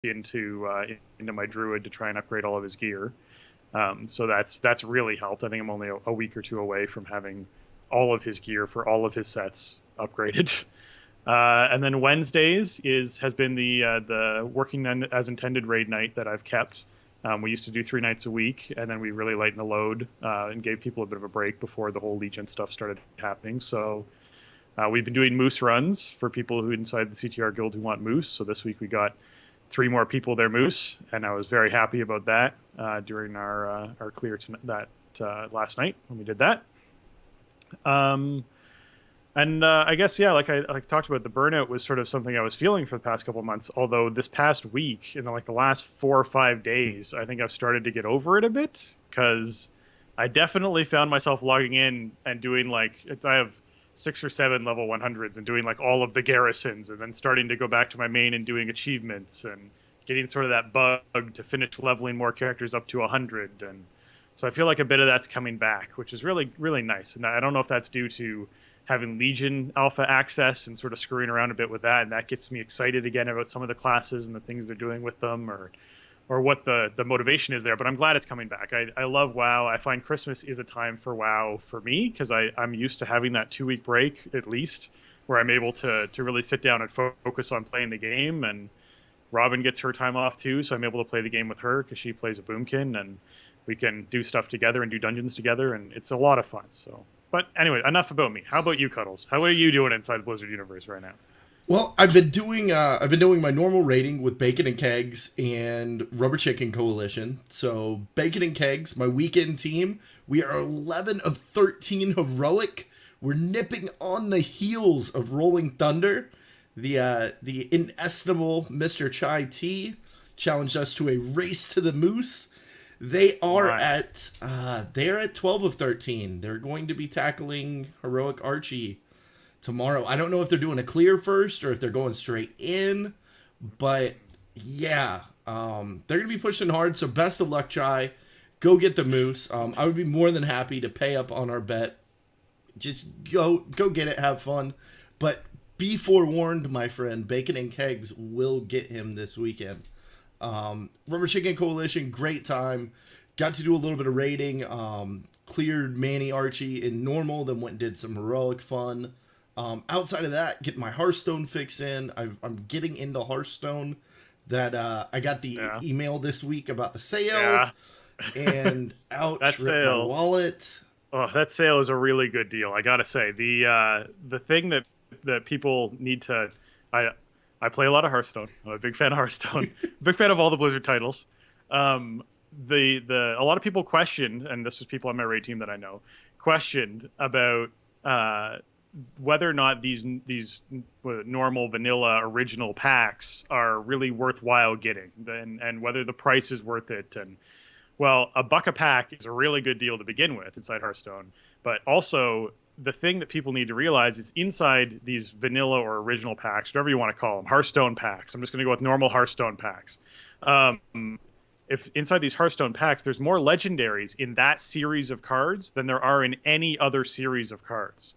into my druid to try and upgrade all of his gear. So that's really helped. I think I'm only a week or two away from having all of his gear for all of his sets upgraded. And then Wednesdays has been the working as intended raid night that I've kept. We used to do 3 nights a week, and then we really lightened the load and gave people a bit of a break before the whole Legion stuff started happening. So we've been doing moose runs for people who inside the CTR guild who want moose. So this week we got 3 more people their moose, and I was very happy about that during our clear last night when we did that. And I guess, yeah, like I talked about, the burnout was sort of something I was feeling for the past couple of months. Although this past week, in the last 4 or 5 days, I think I've started to get over it a bit, because I definitely found myself logging in and doing I have 6 or 7 level 100s and doing all of the garrisons, and then starting to go back to my main and doing achievements and getting sort of that bug to finish leveling more characters up to 100. And so I feel like a bit of that's coming back, which is really, really nice. And I don't know if that's due to having Legion alpha access and sort of screwing around a bit with that, and that gets me excited again about some of the classes and the things they're doing with them, or what the motivation is there. But I'm glad it's coming back. I love WoW. I find Christmas is a time for WoW for me, because I'm used to having that 2 week break at least, where I'm able to really sit down and focus on playing the game. And Robin gets her time off too, so I'm able to play the game with her because she plays a boomkin, and we can do stuff together and do dungeons together, and it's a lot of fun. So, but anyway, enough about me. How about you, Cuddles? How are you doing inside Blizzard universe right now? Well, I've been doing my normal rating with Bacon and Kegs and Rubber Chicken Coalition. So Bacon and Kegs, my weekend team, we are 11 of 13 heroic. We're nipping on the heels of Rolling Thunder. The inestimable Mr. Chai T challenged us to a race to the moose. They are Right. at 12 of 13. They're going to be tackling Heroic Archie tomorrow. I don't know if they're doing a clear first or if they're going straight in, but yeah, they're gonna be pushing hard. So best of luck, Chai. Go get the moose. I would be more than happy to pay up on our bet. Just go get it, have fun, but be forewarned, my friend. Bacon and Kegs will get him this weekend. Rubber Chicken Coalition, great time. Got to do a little bit of raiding. Cleared Manny Archie in normal, then went and did some heroic fun. Outside of that, get my Hearthstone fix in. I'm getting into Hearthstone. That I got the email this week about the sale, Yeah. and ouch, That ripped my sale. wallet. Oh, that sale is a really good deal. I gotta say, the thing that people need to, I I play a lot of Hearthstone. I'm a big fan of Hearthstone. Big fan of all the Blizzard titles. Um, the a lot of people questioned, and this was people on my raid team that I know, questioned about whether or not these normal vanilla original packs are really worthwhile getting, and whether the price is worth it. And well, a buck a pack is a really good deal to begin with inside Hearthstone, but also the thing that people need to realize is inside these vanilla or original packs, whatever you want to call them, Hearthstone packs. I'm just going to go with normal Hearthstone packs. If inside these Hearthstone packs, there's more legendaries in that series of cards than there are in any other series of cards.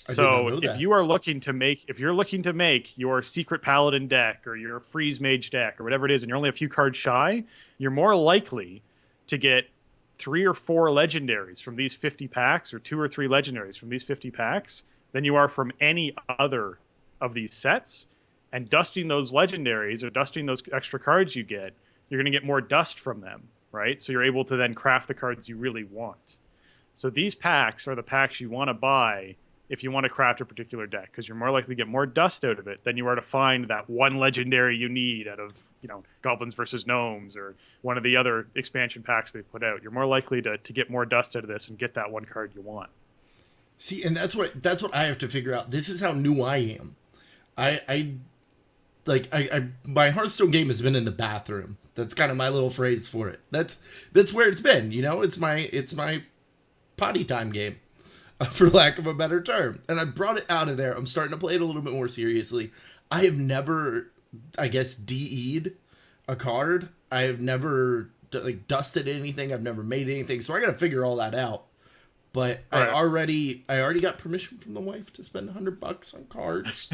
I did not So know that. if you're looking to make your secret paladin deck or your freeze mage deck or whatever it is, and you're only a few cards shy, you're more likely to get 3 or 4 legendaries from these 50 packs, or 2 or 3 legendaries from these 50 packs, than you are from any other of these sets. And dusting those legendaries or dusting those extra cards you get, you're going to get more dust from them, right? So you're able to then craft the cards you really want. So these packs are the packs you want to buy if you want to craft a particular deck, because you're more likely to get more dust out of it than you are to find that one legendary you need out of, Goblins versus Gnomes or one of the other expansion packs they put out. You're more likely to get more dust out of this and get that one card you want. See, and that's what I have to figure out. This is how new I am. I my Hearthstone game has been in the bathroom. That's kind of my little phrase for it. That's where it's been. It's my potty time game, for lack of a better term. And I brought it out of there. I'm starting to play it a little bit more seriously. I have never, I guess, DE'd a card. I have never dusted anything. I've never made anything. So I got to figure all that out. But All I already got permission from the wife to spend $100 on cards.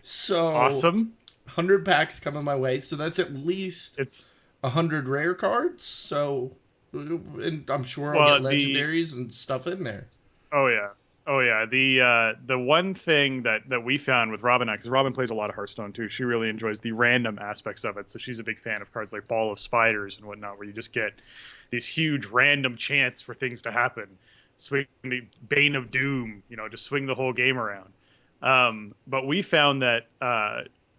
So Awesome. 100 packs coming my way, so that's at least It's 100 rare cards. So, and I'm sure I'll get well the legendaries and stuff in there. Oh yeah. Oh yeah. The one thing that we found with Robin, because Robin plays a lot of Hearthstone too. She really enjoys the random aspects of it. So she's a big fan of cards like Ball of Spiders and whatnot, where you just get these huge random chance for things to happen. Swing the Bane of Doom, just swing the whole game around. But we found that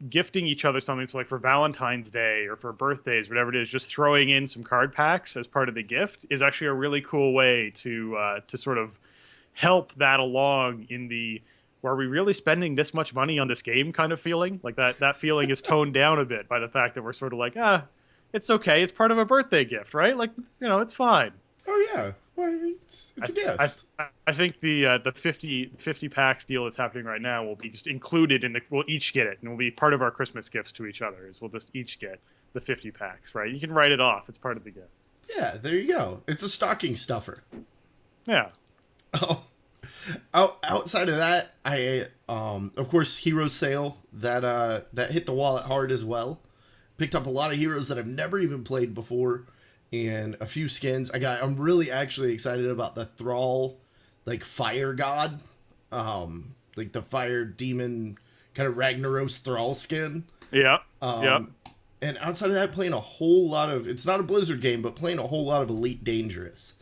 gifting each other something, so like for Valentine's Day or for birthdays, whatever it is, just throwing in some card packs as part of the gift is actually a really cool way to sort of help that along in the were we really spending this much money on this game kind of feeling. Like that feeling is toned down a bit by the fact that we're sort of like, it's okay, it's part of a birthday gift, right? Like, it's fine. Oh yeah, well, it's a gift. I think the 50 packs deal that's happening right now will be just included we'll each get it, and will be part of our Christmas gifts to each other. Is we'll just each get the 50 packs, right? You can write it off; it's part of the gift. Yeah, there you go. It's a stocking stuffer. Yeah. Oh, outside of that, I of course Hero Sale that hit the wallet hard as well. Picked up a lot of heroes that I've never even played before, and a few skins. I'm really actually excited about the Thrall, like fire god, like the fire demon kind of Ragnaros Thrall skin. Yeah. Yeah. And outside of that, playing a whole lot of, it's not a Blizzard game, but playing a whole lot of Elite Dangerous,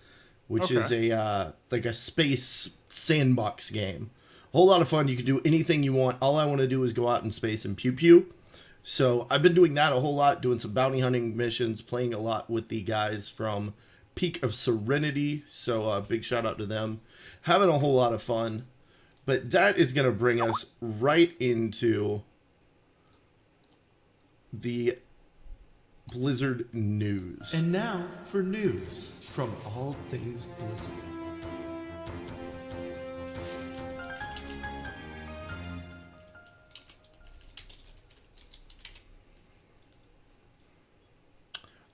which is a like a space sandbox game. A whole lot of fun. You can do anything you want. All I want to do is go out in space and pew pew. So I've been doing that a whole lot, doing some bounty hunting missions, playing a lot with the guys from Peak of Serenity. So big shout out to them. Having a whole lot of fun. But that is going to bring us right into the Blizzard news. And now for news from all things Blizzard.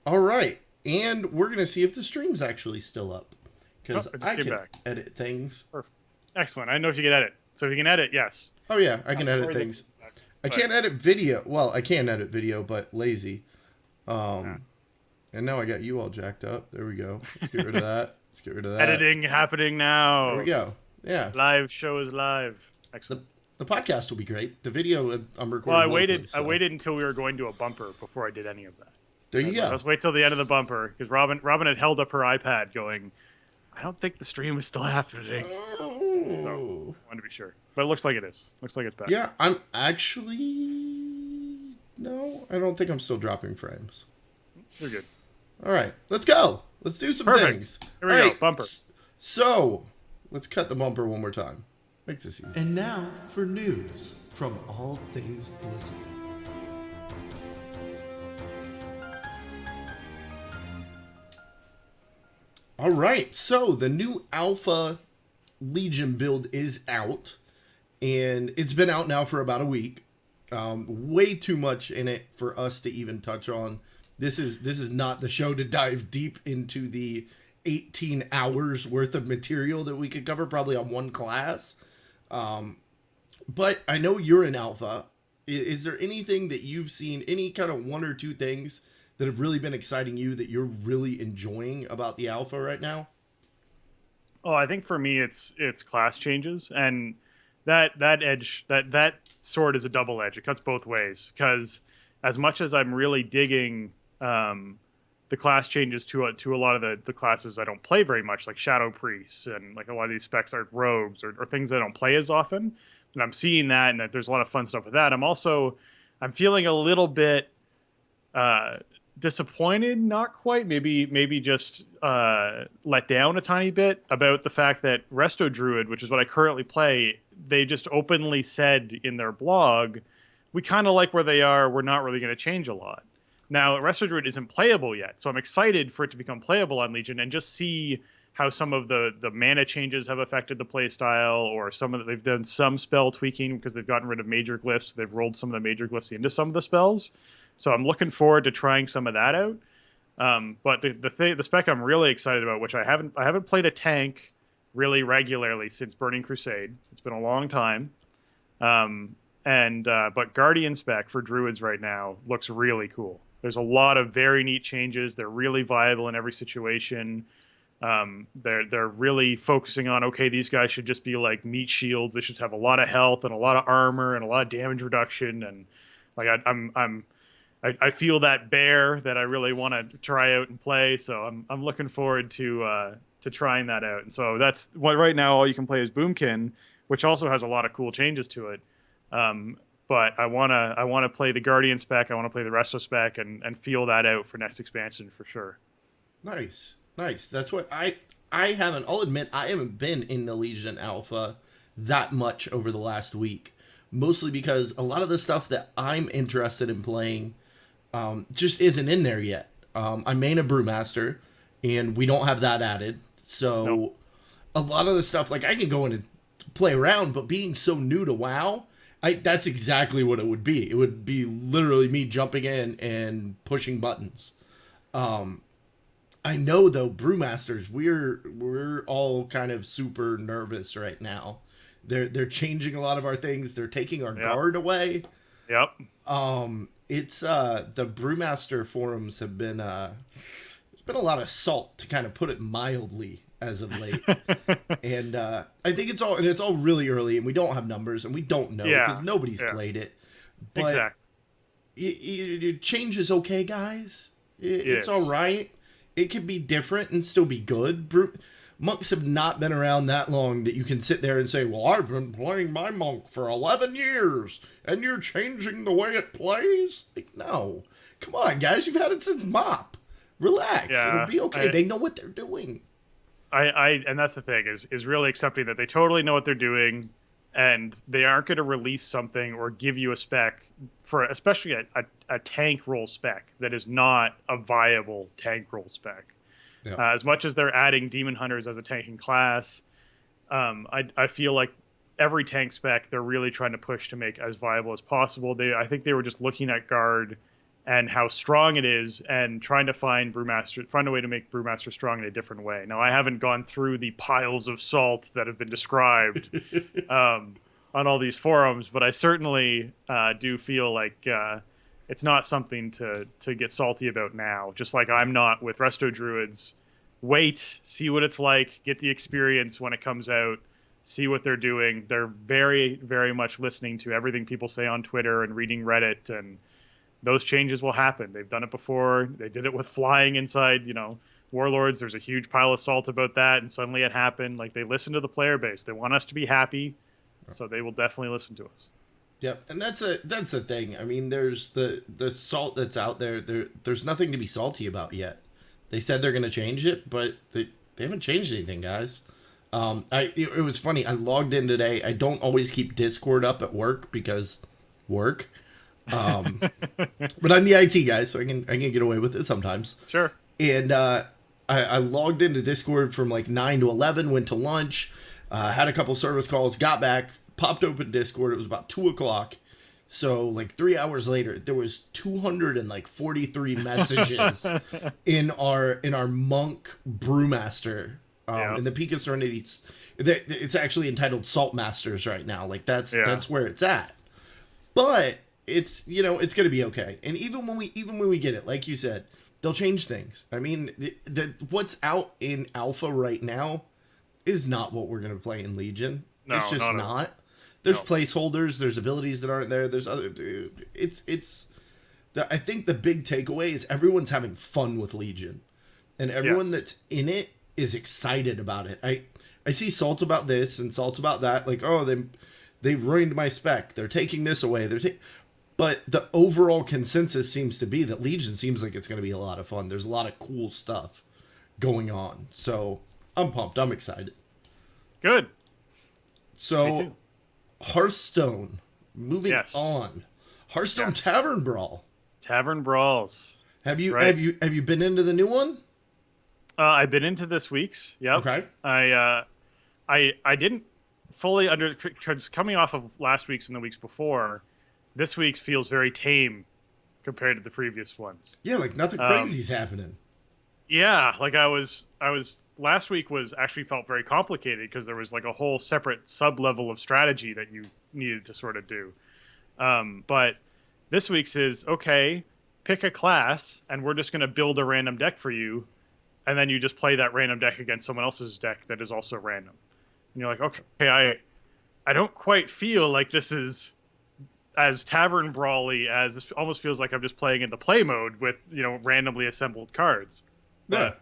All right, and we're going to see if the stream's actually still up, because I can edit things. Perfect. Excellent. I don't know if you can edit. So if you can edit, yes. Oh yeah, I can edit things. I can't edit video. Well, I can edit video, but lazy. And now I got you all jacked up. There we go. Let's get rid of that. Let's get rid of that. Editing happening now. There we go. Yeah. Live show is live. Excellent. The podcast will be great. The video I'm recording. Well, locally, I waited until we were going to a bumper before I did any of that. There you go. Let's wait till the end of the bumper, because Robin had held up her iPad going, I don't think the stream is still happening. So, I wanted to be sure. But it looks like it is. Looks like it's back. Yeah, I'm actually... No, I don't think I'm still dropping frames. You're good. All right, let's go. Let's do some things. Here we go, bumper. So, let's cut the bumper one more time. Make this easy. And now for news from all things Blizzard. All right, so the new Alpha Legion build is out, and it's been out now for about a week. Way too much in it for us to even touch on. This is not the show to dive deep into the 18 hours worth of material that we could cover probably on one class. But I know you're in Alpha. Is there anything that you've seen, any kind of one or two things that have really been exciting you that you're really enjoying about the Alpha right now? Oh, I think for me it's class changes, and that sword is a double edge. It cuts both ways, because as much as I'm really digging the class changes to a lot of the classes I don't play very much, like Shadow Priests, and like a lot of these specs are rogues or things I don't play as often, and I'm seeing that, and that there's a lot of fun stuff with that. I'm feeling a little bit disappointed, not quite, maybe just let down a tiny bit about the fact that Resto Druid, which is what I currently play, they just openly said in their blog, we kind of like where they are, we're not really going to change a lot. Now, Resto Druid isn't playable yet, so I'm excited for it to become playable on Legion and just see how some of the mana changes have affected the playstyle, or they've done some spell tweaking because they've gotten rid of major glyphs. They've rolled some of the major glyphs into some of the spells. So I'm looking forward to trying some of that out. But the spec I'm really excited about, which I haven't played a tank really regularly since Burning Crusade. It's been a long time. And And but Guardian spec for druids right now looks really cool. There's a lot of very neat changes. They're really viable in every situation. They're really focusing on, okay, these guys should just be like meat shields. They should have a lot of health and a lot of armor and a lot of damage reduction. And like I feel that bear that I really want to try out and play. So I'm looking forward to trying that out. And so that's what right now all you can play is Boomkin, which also has a lot of cool changes to it. But I wanna play the Guardian spec. I want to play the Resto spec and feel that out for next expansion for sure. Nice. That's what I haven't. I'll admit I haven't been in the Legion Alpha that much over the last week, mostly because a lot of the stuff that I'm interested in playing just isn't in there yet. I main a Brewmaster, and we don't have that added. So nope. A lot of the stuff, like I can go in and play around, but being so new to WoW, that's exactly what it would be. It would be literally me jumping in and pushing buttons. I know though, Brewmasters, we're all kind of super nervous right now. They're changing a lot of our things. They're taking our guard away. Yep. It's the Brewmaster forums have been there's been a lot of salt, to kind of put it mildly, as of late. And I think it's all really early, and we don't have numbers, and we don't know because nobody's played it. But exactly. Change is okay, guys. It's all right. It can be different and still be good. Monks have not been around that long that you can sit there and say, well, I've been playing my monk for 11 years, and you're changing the way it plays? Like, no. Come on, guys. You've had it since MOP. Relax. It'll be okay. They know what they're doing. And that's the thing, is really accepting that they totally know what they're doing, and they aren't going to release something or give you a spec for especially a tank role spec that is not a viable tank role spec. Yep. As much as they're adding demon hunters as a tanking class, I feel like every tank spec they're really trying to push to make as viable as possible. I think they were just looking at guard and how strong it is, and trying to find a way to make Brewmaster strong in a different way. Now, I haven't gone through the piles of salt that have been described on all these forums, but I certainly do feel like it's not something to get salty about now. Just like I'm not with Resto Druids. Wait, see what it's like, get the experience when it comes out, see what they're doing. They're very, very much listening to everything people say on Twitter and reading Reddit, and those changes will happen. They've done it before. They did it with flying inside, Warlords. There's a huge pile of salt about that, and suddenly it happened. Like, they listen to the player base. They want us to be happy, so they will definitely listen to us. Yep, and that's the thing. I mean, there's the salt that's out there. There's nothing to be salty about yet. They said they're going to change it, but they haven't changed anything, guys. It was funny. I logged in today. I don't always keep Discord up at work because work. But I'm the IT guy, so I can get away with it sometimes. Sure. And I logged into Discord from like 9 to 11, went to lunch, had a couple service calls, got back, popped open Discord. It was about 2 o'clock. So like 3 hours later, there was 243 messages in our monk Brewmaster. In the Peak of Serenity, it's actually entitled Salt Masters right now. Like that's where it's at. But it's it's gonna be okay. And even when we get it, like you said, they'll change things. I mean, what's out in Alpha right now is not what we're gonna play in Legion. No, it's just not. There's placeholders. There's abilities that aren't there. There's other. I think the big takeaway is everyone's having fun with Legion, and everyone that's in it is excited about it. I see salt about this and salt about that. Like, oh, they've ruined my spec. They're taking this away. But the overall consensus seems to be that Legion seems like it's going to be a lot of fun. There's a lot of cool stuff going on. So I'm pumped. I'm excited. Good. So Hearthstone, moving on. Hearthstone Tavern Brawl. Tavern Brawls. Have you been into the new one? I've been into this week's. Yep. Okay. I didn't fully because coming off of last week's and the weeks before, this week's feels very tame compared to the previous ones. Yeah, like nothing crazy's happening. Yeah, like I was last week was actually felt very complicated because there was like a whole separate sub level of strategy that you needed to sort of do. But this week's is okay. Pick a class, and we're just going to build a random deck for you, and then you just play that random deck against someone else's deck that is also random. And you're like, okay, I don't quite feel like this is as tavern brawly as this. Almost feels like I'm just playing in the play mode with randomly assembled cards. Yeah. But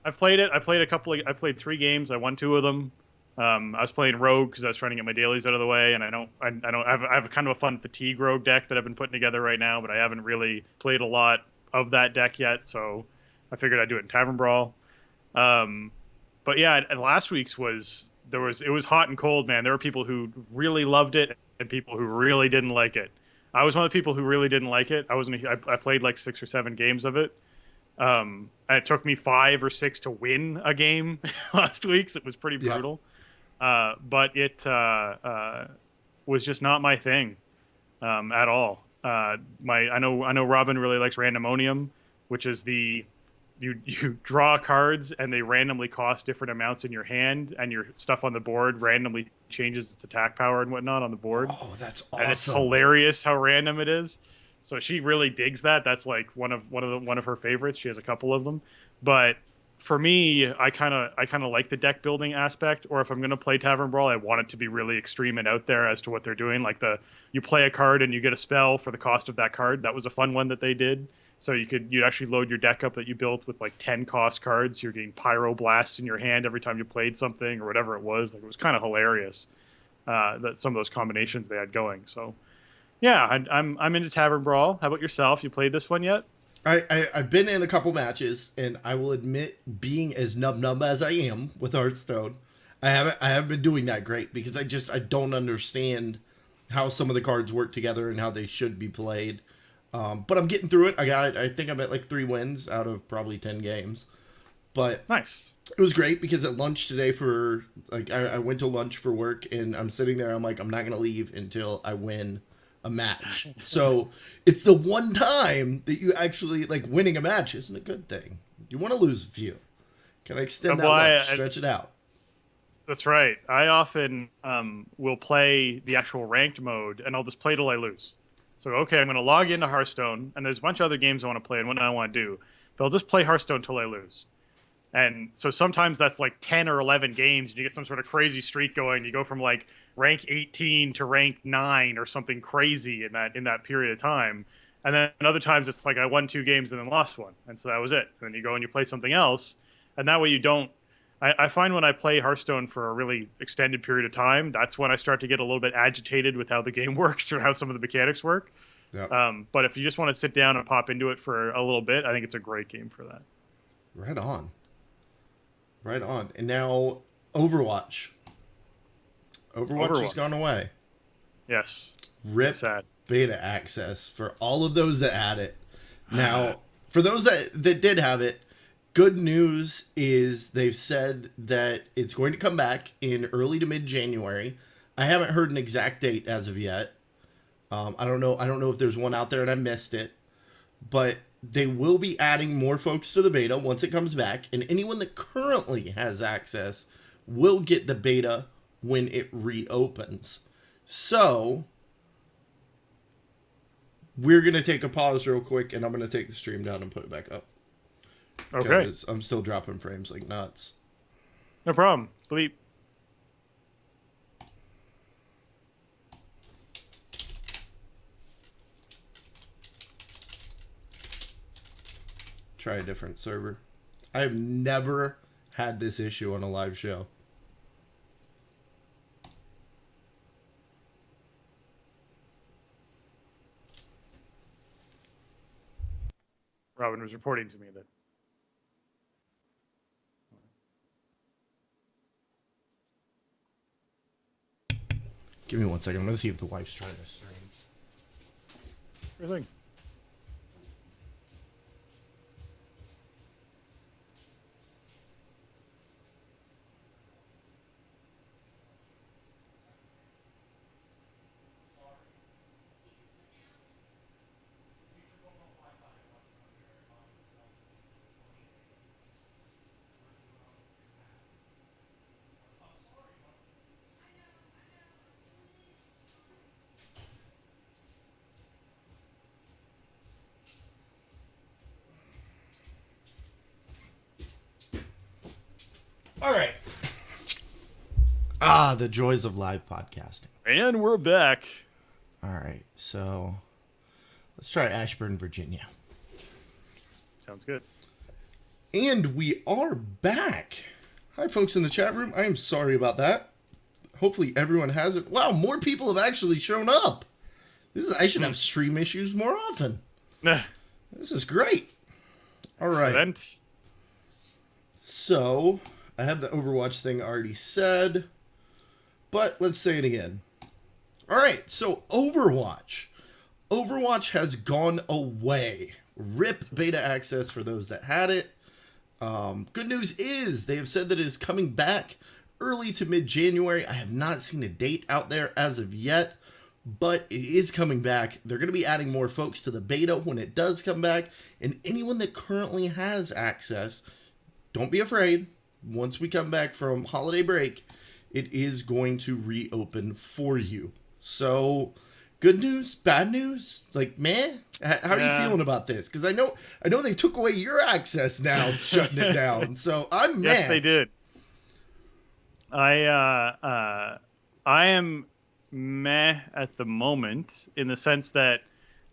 I've played it. I played a couple. I played 3 games. I won 2 of them. I was playing Rogue because I was trying to get my dailies out of the way, and I have kind of a fun fatigue Rogue deck that I've been putting together right now, but I haven't really played a lot of that deck yet, so I figured I'd do it in Tavern Brawl. But yeah, and last week's it was hot and cold, man. There were people who really loved it and people who really didn't like it. I was one of the people who really didn't like it. I played like 6 or 7 games of it. And it took me 5 or 6 to win a game last week, so it was pretty brutal. But it was just not my thing at all. I know Robin really likes Randomonium, which is you draw cards and they randomly cost different amounts in your hand, and your stuff on the board randomly changes its attack power and whatnot on the board. Oh, that's awesome! And it's hilarious how random it is. So she really digs that. That's like one of her favorites. She has a couple of them, but for me, I kind of like the deck building aspect. Or if I'm going to play Tavern Brawl, I want it to be really extreme and out there as to what they're doing. Like you play a card and you get a spell for the cost of that card. That was a fun one that they did. So you'd actually load your deck up that you built with like 10 cost cards. You're getting Pyro Blasts in your hand every time you played something or whatever it was. Like, it was kind of hilarious that some of those combinations they had going. So yeah, I'm into Tavern Brawl. How about yourself? You played this one yet? I've been in a couple matches, and I will admit, being as nub as I am with Hearthstone, I haven't been doing that great because I don't understand how some of the cards work together and how they should be played. But I'm getting through it. I think I'm at like 3 wins out of probably 10 games. But Nice. it was great because at lunch today I went to lunch for work, and I'm sitting there. I'm like, I'm not gonna leave until I win a match. So it's the one time that you actually like winning a match isn't a good thing. You want to lose a few. Can I extend that lunch, stretch it out? That's right. I often will play the actual ranked mode, and I'll just play till I lose. So, okay, I'm going to log into Hearthstone, and there's a bunch of other games I want to play and what I want to do. But I'll just play Hearthstone till I lose. And so sometimes that's like 10 or 11 games, and you get some sort of crazy streak going. You go from like rank 18 to rank 9 or something crazy in that period of time. And then other times it's like I won 2 games and then lost 1. And so that was it. And then you go and you play something else. And that way you don't... I find when I play Hearthstone for a really extended period of time, that's when I start to get a little bit agitated with how the game works or how some of the mechanics work. Yep. But if you just want to sit down and pop into it for a little bit, I think it's a great game for that. Right on. Right on. And now Overwatch. Overwatch has gone away. Yes. RIP Sad. beta access for all of those that had it. Now, for those that did have it, good news is they've said that it's going to come back in early to mid-January. I haven't heard an exact date as of yet. I don't know if there's one out there and I missed it. But they will be adding more folks to the beta once it comes back. And anyone that currently has access will get the beta when it reopens. So we're going to take a pause real quick, and I'm going to take the stream down and put it back up. Okay. Because I'm still dropping frames like nuts. No problem. Bleep. Try a different server. I've never had this issue on a live show. Robin was reporting to me that. Give me 1 second. I'm going to see if the wife's trying to stream. Sure thing. All right. Ah, the joys of live podcasting. And we're back. All right, so let's try Ashburn, Virginia. Sounds good. And we are back. Hi, folks in the chat room. I am sorry about that. Hopefully everyone has it. Wow, more people have actually shown up. I should have stream issues more often. This is great. All right. Excellent. So, I had the Overwatch thing already said, but let's say it again. All right, so Overwatch. Overwatch has gone away. RIP beta access for those that had it. Good news is they have said that it is coming back early to mid-January. I have not seen a date out there as of yet, but it is coming back. They're going to be adding more folks to the beta when it does come back, and anyone that currently has access, don't be afraid. Once we come back from holiday break, it is going to reopen for you. So, good news, bad news, like, meh? How are you feeling about this? Because I know they took away your access now, shutting it down. So I'm meh. Yes, they did. I am meh at the moment in the sense that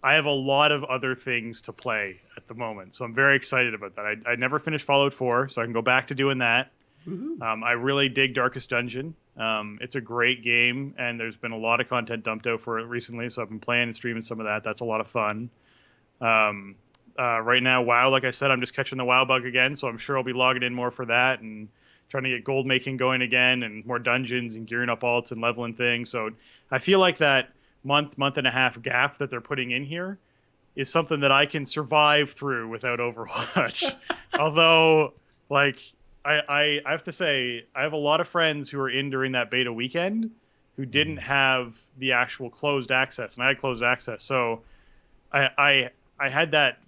I have a lot of other things to play at the moment. So I'm very excited about that. I never finished Fallout 4, so I can go back to doing that. I really dig Darkest Dungeon. It's a great game, and there's been a lot of content dumped out for it recently, so I've been playing and streaming some of that. That's a lot of fun. Right now, WoW, like I said, I'm just catching the WoW bug again, so I'm sure I'll be logging in more for that and trying to get gold making going again and more dungeons and gearing up alts and leveling things. So I feel like that month and a half gap that they're putting in here is something that I can survive through without Overwatch. Although, like, I have to say, I have a lot of friends who were in during that beta weekend who didn't have the actual closed access, and I had closed access. So I had that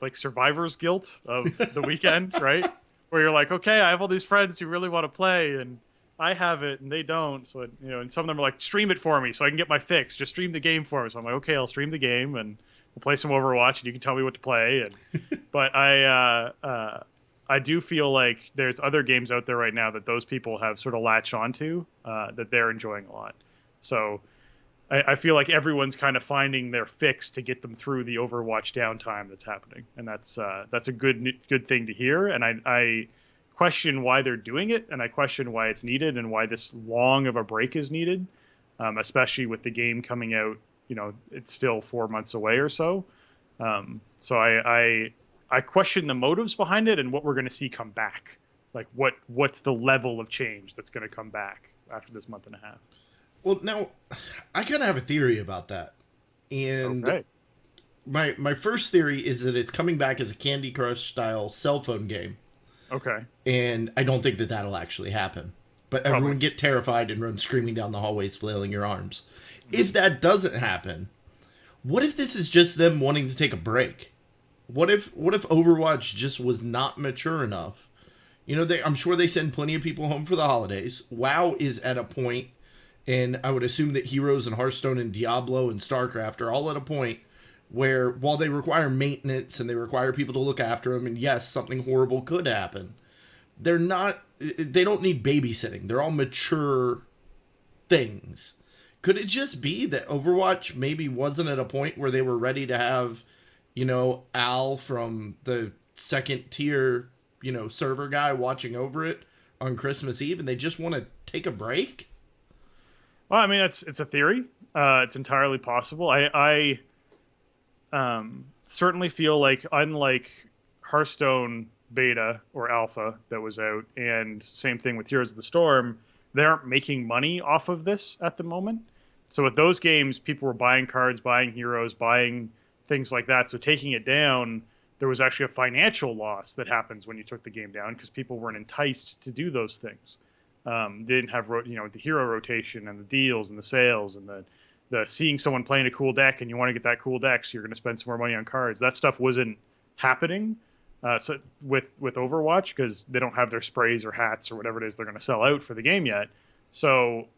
like survivor's guilt of the weekend, right? Where you're like, okay, I have all these friends who really want to play, and I have it, and they don't. So, and some of them are like, stream it for me so I can get my fix. Just stream the game for me. So I'm like, okay, I'll stream the game, and we'll play some Overwatch, and you can tell me what to play. But I do feel like there's other games out there right now that those people have sort of latched onto that they're enjoying a lot. So I feel like everyone's kind of finding their fix to get them through the Overwatch downtime that's happening, and that's a good thing to hear. And I question why they're doing it, and I question why it's needed, and why this long of a break is needed, especially with the game coming out. It's still 4 months away or so. So I question the motives behind it and what we're going to see come back. Like what's the level of change that's going to come back after this month and a half. Well, now, I kind of have a theory about that. And okay. my first theory is that it's coming back as a Candy Crush style cell phone game. Okay. And I don't think that that'll actually happen. But Probably. Everyone get terrified and run screaming down the hallways, flailing your arms. If that doesn't happen, what if this is just them wanting to take a break? What if Overwatch just was not mature enough? I'm sure they send plenty of people home for the holidays. WoW is at a point, and I would assume that Heroes and Hearthstone and Diablo and StarCraft are all at a point where, while they require maintenance and they require people to look after them, and yes, something horrible could happen, they don't need babysitting. They're all mature things. Could it just be that Overwatch maybe wasn't at a point where they were ready to have, Al from the second tier, server guy watching over it on Christmas Eve, and they just want to take a break? Well, I mean, it's a theory. It's entirely possible. I certainly feel like, unlike Hearthstone beta or alpha that was out, and same thing with Heroes of the Storm, they aren't making money off of this at the moment. So with those games, people were buying cards, buying heroes, buying things like that. So taking it down, there was actually a financial loss that happens when you took the game down, because people weren't enticed to do those things. They didn't have the hero rotation and the deals and the sales and the seeing someone playing a cool deck and you want to get that cool deck, so you're going to spend some more money on cards. That stuff wasn't happening. So with Overwatch, because they don't have their sprays or hats or whatever it is they're going to sell out for the game yet. So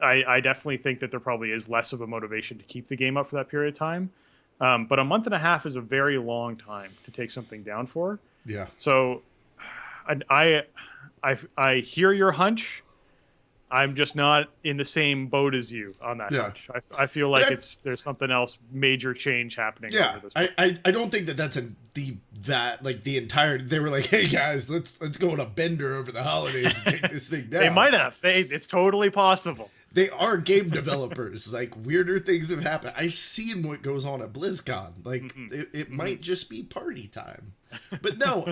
I definitely think that there probably is less of a motivation to keep the game up for that period of time. But a month and a half is a very long time to take something down for. Yeah. So I hear your hunch. I'm just not in the same boat as you on that Yeah. hunch. I feel like there's something else, major change happening Yeah, over this. I don't think that's the entire. They were like, hey guys, let's go on a bender over the holidays and take this thing down. They might have. It's totally possible. They are game developers. Like, weirder things have happened. I've seen what goes on at BlizzCon. Like, it might just be party time. But no,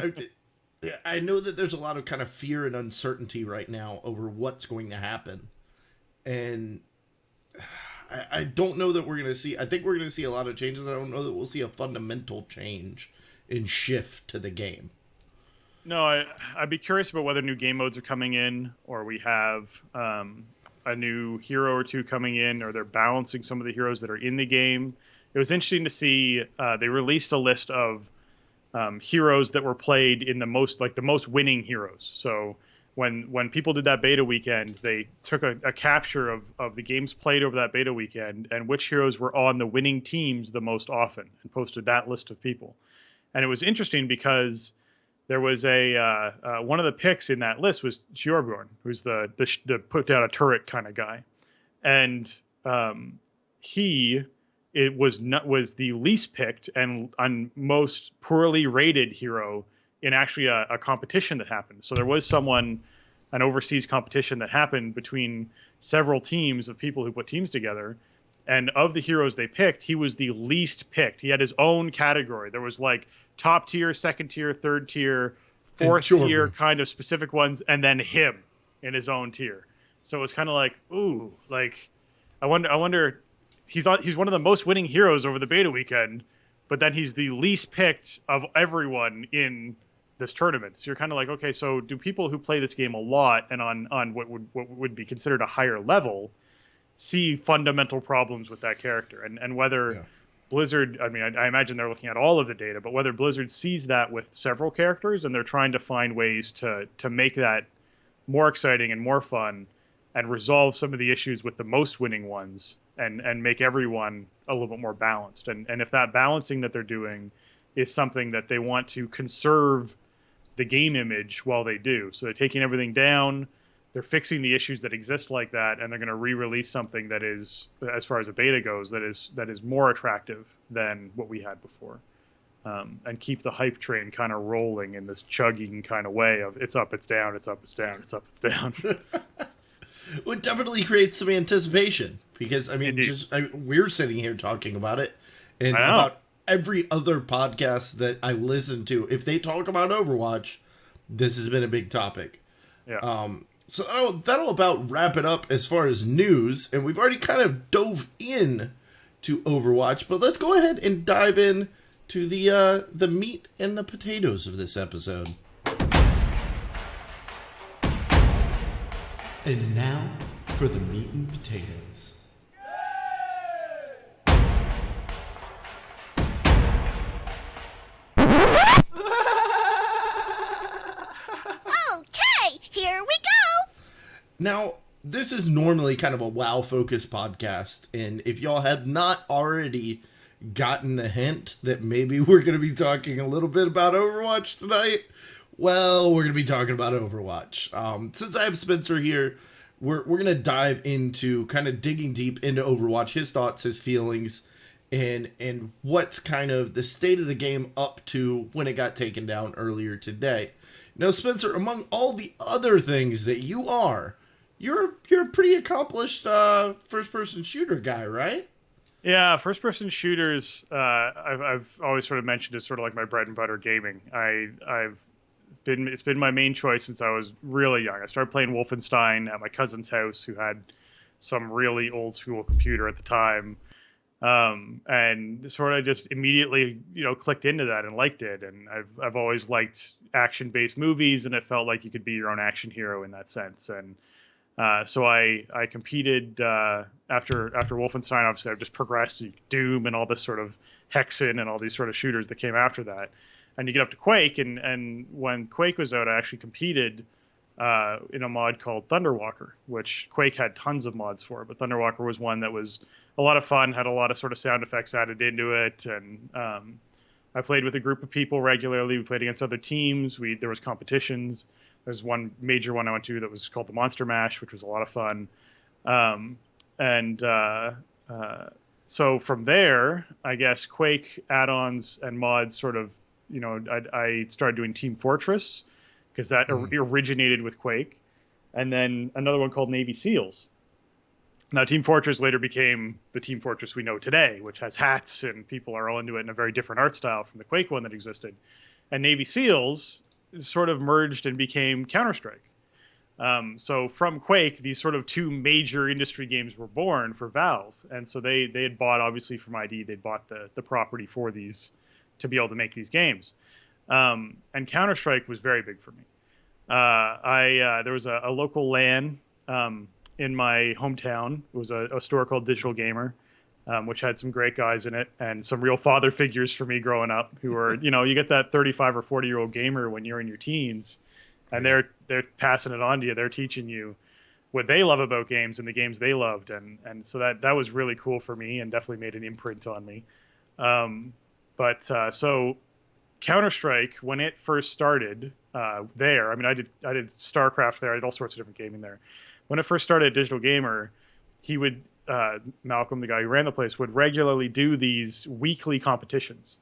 I know that there's a lot of kind of fear and uncertainty right now over what's going to happen. And I don't know that we're going to see... I think we're going to see a lot of changes. I don't know that we'll see a fundamental change in shift to the game. No, I'd be curious about whether new game modes are coming in, or we have a new hero or two coming in, or they're balancing some of the heroes that are in the game. It was interesting to see they released a list of heroes that were played in the most winning heroes. So when people did that beta weekend, they took a capture of the games played over that beta weekend and which heroes were on the winning teams the most often, and posted that list of people. And it was interesting because there was one of the picks in that list was Kjorborn, who's the put down a turret kind of guy, and it was the least picked and most poorly rated hero in actually a competition that happened. So there was an overseas competition that happened between several teams of people who put teams together. And of the heroes they picked, he was the least picked. He had his own category. There was like top tier, second tier, third tier, fourth tier kind of specific ones, and then him in his own tier. So it was kind of like, ooh, like I wonder he's one of the most winning heroes over the beta weekend, but then he's the least picked of everyone in this tournament. So you're kind of like, okay, so do people who play this game a lot and on what would be considered a higher level see fundamental problems with that character, and whether Blizzard, I mean, I imagine they're looking at all of the data, but whether Blizzard sees that with several characters and they're trying to find ways to make that more exciting and more fun and resolve some of the issues with the most winning ones and make everyone a little bit more balanced. And if that balancing that they're doing is something that they want to conserve the game image while they do. So they're taking everything down, they're fixing the issues that exist like that, and they're going to re-release something that is, as far as the beta goes, that is more attractive than what we had before, and keep the hype train kind of rolling in this chugging kind of way of it's up, it's down, it's up, it's down, it's up, it's down. Well, it definitely creates some anticipation because I mean, we're sitting here talking about it, and about every other podcast that I listen to, if they talk about Overwatch, this has been a big topic. Yeah. So that'll about wrap it up as far as news, and we've already kind of dove in to Overwatch, but let's go ahead and dive in to the meat and the potatoes of this episode. And now for the meat and potatoes. Okay, here we go. Now, this is normally kind of a WoW-focused podcast, and if y'all have not already gotten the hint that maybe we're going to be talking a little bit about Overwatch tonight, well, we're going to be talking about Overwatch. Since I have Spencer here, we're going to dive into kind of digging deep into Overwatch, his thoughts, his feelings, and what's kind of the state of the game up to when it got taken down earlier today. Now, Spencer, among all the other things that you are, you're a pretty accomplished first-person shooter guy, right? Yeah, first-person shooters, I've always sort of mentioned as sort of like my bread and butter gaming. It's been my main choice since I was really young. I started playing Wolfenstein at my cousin's house, who had some really old school computer at the time, and sort of just immediately clicked into that and liked it. And I've always liked action-based movies, and it felt like you could be your own action hero in that sense. And so I competed after Wolfenstein. Obviously, I've just progressed to Doom and all this sort of Hexen and all these sort of shooters that came after that. And you get up to Quake, and when Quake was out, I actually competed in a mod called Thunderwalker, which Quake had tons of mods for, but Thunderwalker was one that was a lot of fun, had a lot of sort of sound effects added into it, and I played with a group of people regularly. We played against other teams. There was competitions. There's one major one I went to that was called the Monster Mash, which was a lot of fun. Um, and so from there, I guess Quake add-ons and mods sort of, I started doing Team Fortress because that originated with Quake, and then another one called Navy SEALs. Now, Team Fortress later became the Team Fortress we know today, which has hats and people are all into it in a very different art style from the Quake one that existed. And Navy SEALs sort of merged and became Counter-Strike. So from Quake, these sort of two major industry games were born for Valve. And so they had bought, obviously from ID, they'd bought the property for these to be able to make these games. And Counter-Strike was very big for me. There was a local LAN in my hometown. It was a store called Digital Gamer, which had some great guys in it and some real father figures for me growing up who were, you get that 35 or 40-year-old gamer when you're in your teens and they're passing it on to you. They're teaching you what they love about games and the games they loved. And so that was really cool for me and definitely made an imprint on me. So Counter-Strike, when it first started there, I mean, I did StarCraft there. I did all sorts of different gaming there. When it first started at Digital Gamer, he would, Malcolm, the guy who ran the place, would regularly do these weekly competitions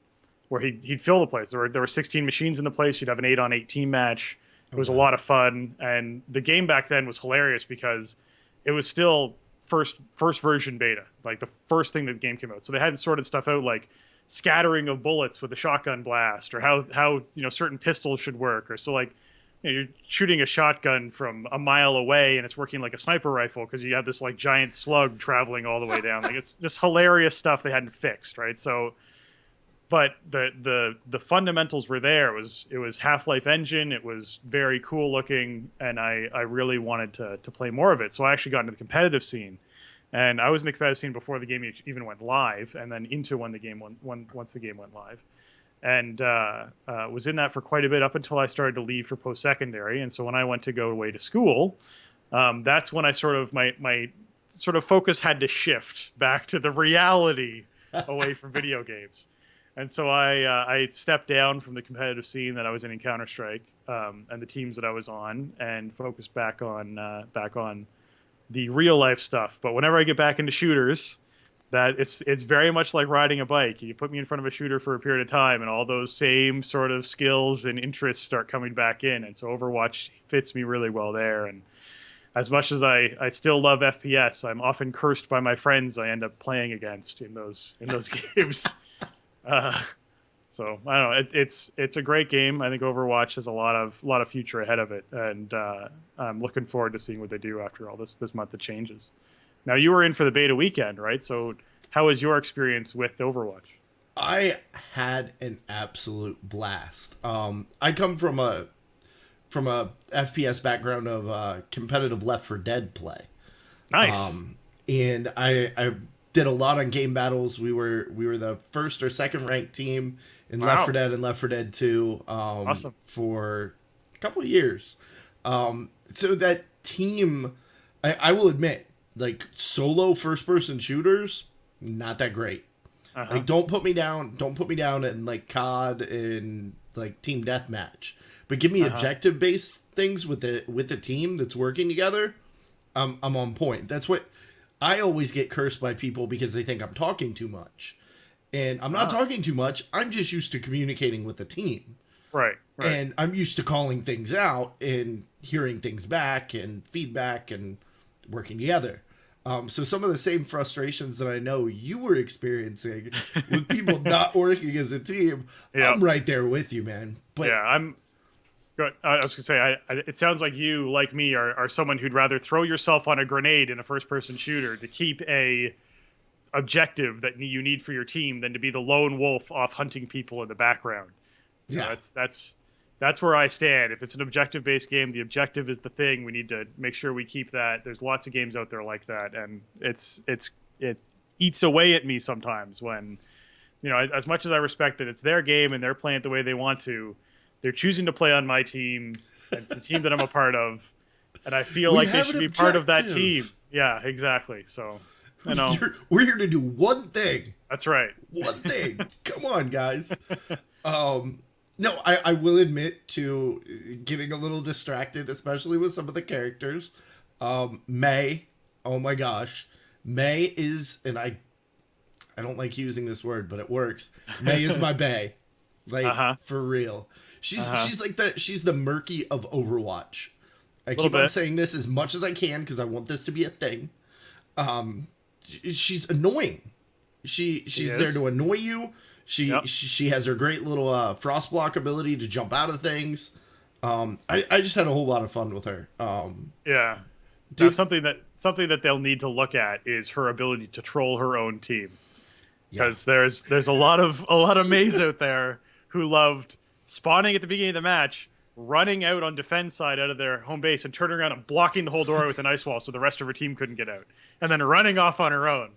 where he'd fill the place. There were 16 machines in the place. You'd have an 8-on-8 team match. It was a lot of fun. And the game back then was hilarious because it was still first version beta, like the first thing that the game came out. So they hadn't sorted stuff out like scattering of bullets with a shotgun blast or how certain pistols should work. Or so like, you're shooting a shotgun from a mile away and it's working like a sniper rifle because you have this like giant slug traveling all the way down. Like it's just hilarious stuff they hadn't fixed, right? So, but the fundamentals were there. It was Half-Life engine. It was very cool looking, and I really wanted to play more of it. So I actually got into the competitive scene, and I was in the competitive scene before the game even went live, and then into once the game went live. And was in that for quite a bit up until I started to leave for post-secondary. And so when I went to go away to school, that's when I sort of my sort of focus had to shift back to the reality away from video games. And so I stepped down from the competitive scene that I was in Counter-Strike and the teams that I was on, and focused back on the real life stuff. But whenever I get back into shooters, that it's very much like riding a bike. You put me in front of a shooter for a period of time, and all those same sort of skills and interests start coming back in. And so Overwatch fits me really well there. And as much as I still love FPS, I'm often cursed by my friends I end up playing against in those games. So I don't know. It's a great game. I think Overwatch has a lot of future ahead of it, and I'm looking forward to seeing what they do after all this month of changes. Now, you were in for the beta weekend, right? So how was your experience with Overwatch? I had an absolute blast. I come from a FPS background of competitive Left 4 Dead play. Nice. And I did a lot on game battles. We were the first or second ranked team in Left 4 Dead and Left 4 Dead 2 awesome. For a couple of years. So that team, I will admit, like solo first person shooters, not that great. Like don't put me down in like COD and like team deathmatch, but give me objective based things with the team that's working together. I'm on point. That's what I always get cursed by people because they think I'm talking too much, and I'm not talking too much. I'm just used to communicating with the team. Right. And I'm used to calling things out and hearing things back and feedback and working together. So some of the same frustrations that I know you were experiencing with people not working as a team, I'm right there with you, man. But yeah, I was going to say, it sounds like you, like me, are someone who'd rather throw yourself on a grenade in a first-person shooter to keep a objective that you need for your team than to be the lone wolf off hunting people in the background. Yeah, that's where I stand. If it's an objective-based game, the objective is the thing. We need to make sure we keep that. There's lots of games out there like that, and it eats away at me sometimes when, as much as I respect that it's their game and they're playing it the way they want to, they're choosing to play on my team. And it's the team that I'm a part of, and I feel like they should be part of that team. Yeah, exactly. So I know. We're here to do one thing. That's right. One thing. Come on, guys. No, I will admit to getting a little distracted, especially with some of the characters. May, oh my gosh. May is, and I don't like using this word, but it works. May is my bae. Like, for real. She's like she's the murky of Overwatch. I keep on saying this as much as I can because I want this to be a thing. She's annoying. She's there to annoy you. She has her great little frost block ability to jump out of things. I just had a whole lot of fun with her. Yeah. Now, something that they'll need to look at is her ability to troll her own team. Because there's a lot of Mays out there who loved spawning at the beginning of the match, running out on defense side out of their home base and turning around and blocking the whole door with an ice wall so the rest of her team couldn't get out. And then running off on her own.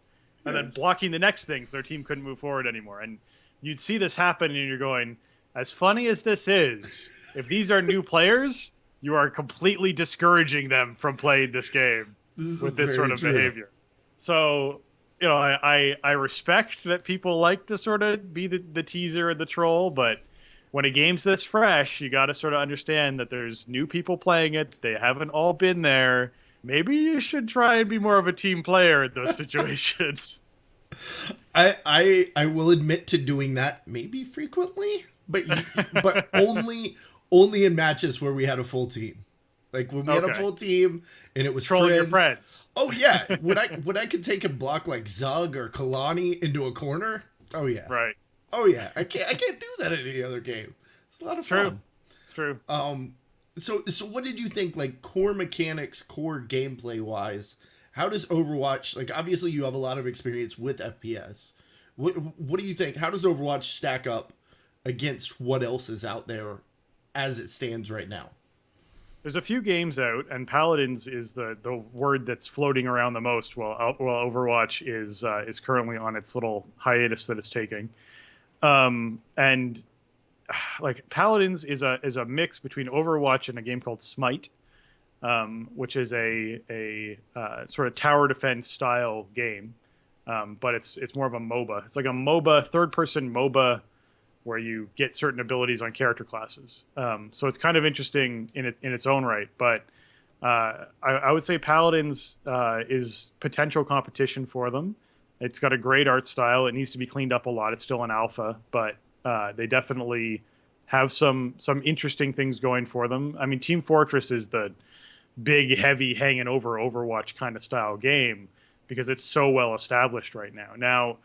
And then blocking the next thing so their team couldn't move forward anymore. And you'd see this happen and you're going, as funny as this is, if these are new players, you are completely discouraging them from playing this game with this sort of behavior. So, you know, I respect that people like to sort of be the teaser and the troll, but when a game's this fresh, you got to sort of understand that there's new people playing it. They haven't all been there. Maybe you should try and be more of a team player in those situations. I will admit to doing that maybe frequently, but only in matches where we had a full team. Like when we had a full team and it was trolling your friends. Oh yeah, when I could take a block like Zug or Kalani into a corner. Oh yeah, right. Oh yeah, I can't do that in any other game. It's a lot of fun. It's true. So what did you think, like core mechanics, core gameplay wise? How does Overwatch, like obviously you have a lot of experience with FPS. What do you think? How does Overwatch stack up against what else is out there as it stands right now? There's a few games out, and Paladins is the word that's floating around the most. While Overwatch is currently on its little hiatus that it's taking, and like Paladins is a mix between Overwatch and a game called Smite, which is a sort of tower defense style game, but it's more of a MOBA. It's like a MOBA, third person MOBA, where you get certain abilities on character classes. So it's kind of interesting in its own right. But I would say Paladins is potential competition for them. It's got a great art style. It needs to be cleaned up a lot. It's still an alpha, but they definitely have some interesting things going for them. I mean, Team Fortress is the big, heavy, hanging over Overwatch kind of style game because it's so well established right now. Now,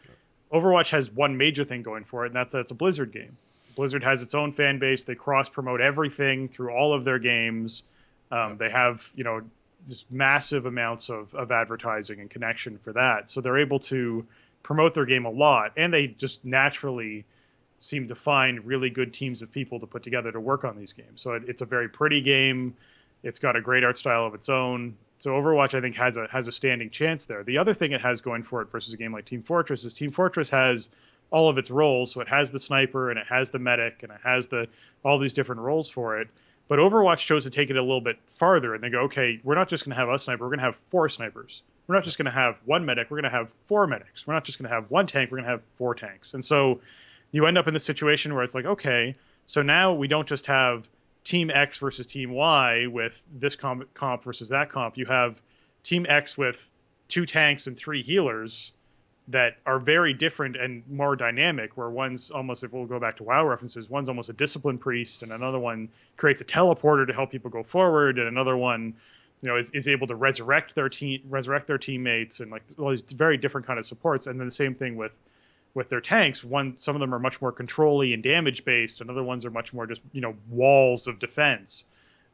Overwatch has one major thing going for it, and that's a Blizzard game. Blizzard has its own fan base. They cross-promote everything through all of their games. They have, you know, just massive amounts of advertising and connection for that. So they're able to promote their game a lot, and they just naturally seem to find really good teams of people to put together to work on these games. So it's a very pretty game. It's got a great art style of its own. So Overwatch, I think, has a standing chance there. The other thing it has going for it versus a game like Team Fortress is Team Fortress has all of its roles. So it has the sniper, and it has the medic, and it has all these different roles for it. But Overwatch chose to take it a little bit farther, and they go, okay, we're not just going to have a sniper. We're going to have 4 snipers. We're not just going to have 1 medic. We're going to have 4 medics. We're not just going to have 1 tank. We're going to have 4 tanks. And so you end up in this situation where it's like, okay, so now we don't just have Team X versus Team Y with this comp versus that comp. You have Team X with 2 tanks and 3 healers that are very different and more dynamic, where one's almost, if we'll go back to WoW references, one's almost a discipline priest, and another one creates a teleporter to help people go forward, and another one, you know, is able to resurrect their teammates, and like all these very different kind of supports. And then the same thing with their tanks. Some of them are much more control-y and damage-based, and other ones are much more just, you know, walls of defense.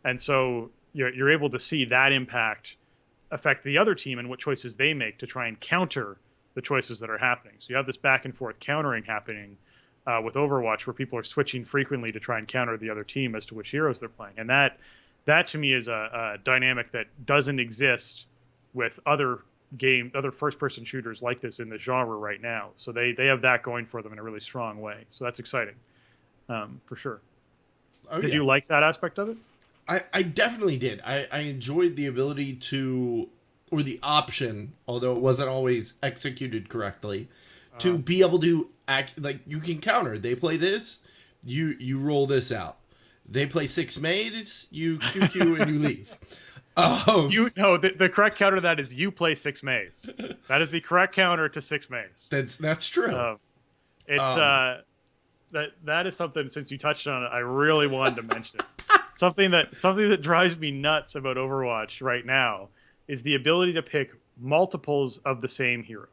And so you're able to see that impact affect the other team and what choices they make to try and counter the choices that are happening. So you have this back and forth countering happening with Overwatch, where people are switching frequently to try and counter the other team as to which heroes they're playing. And that to me is a dynamic that doesn't exist with other first-person shooters like this in the genre right now. So they have that going for them in a really strong way. So that's exciting, for sure. Did you like that aspect of it? I definitely did. I enjoyed the ability to... or the option, although it wasn't always executed correctly, to be able to act like you can counter. They play this, you roll this out. They play 6 maids, you QQ and you leave. The correct counter to that is you play 6 maze. That is the correct counter to 6 maze. That's true. That is something, since you touched on it, I really wanted to mention. something that drives me nuts about Overwatch right now is the ability to pick multiples of the same hero.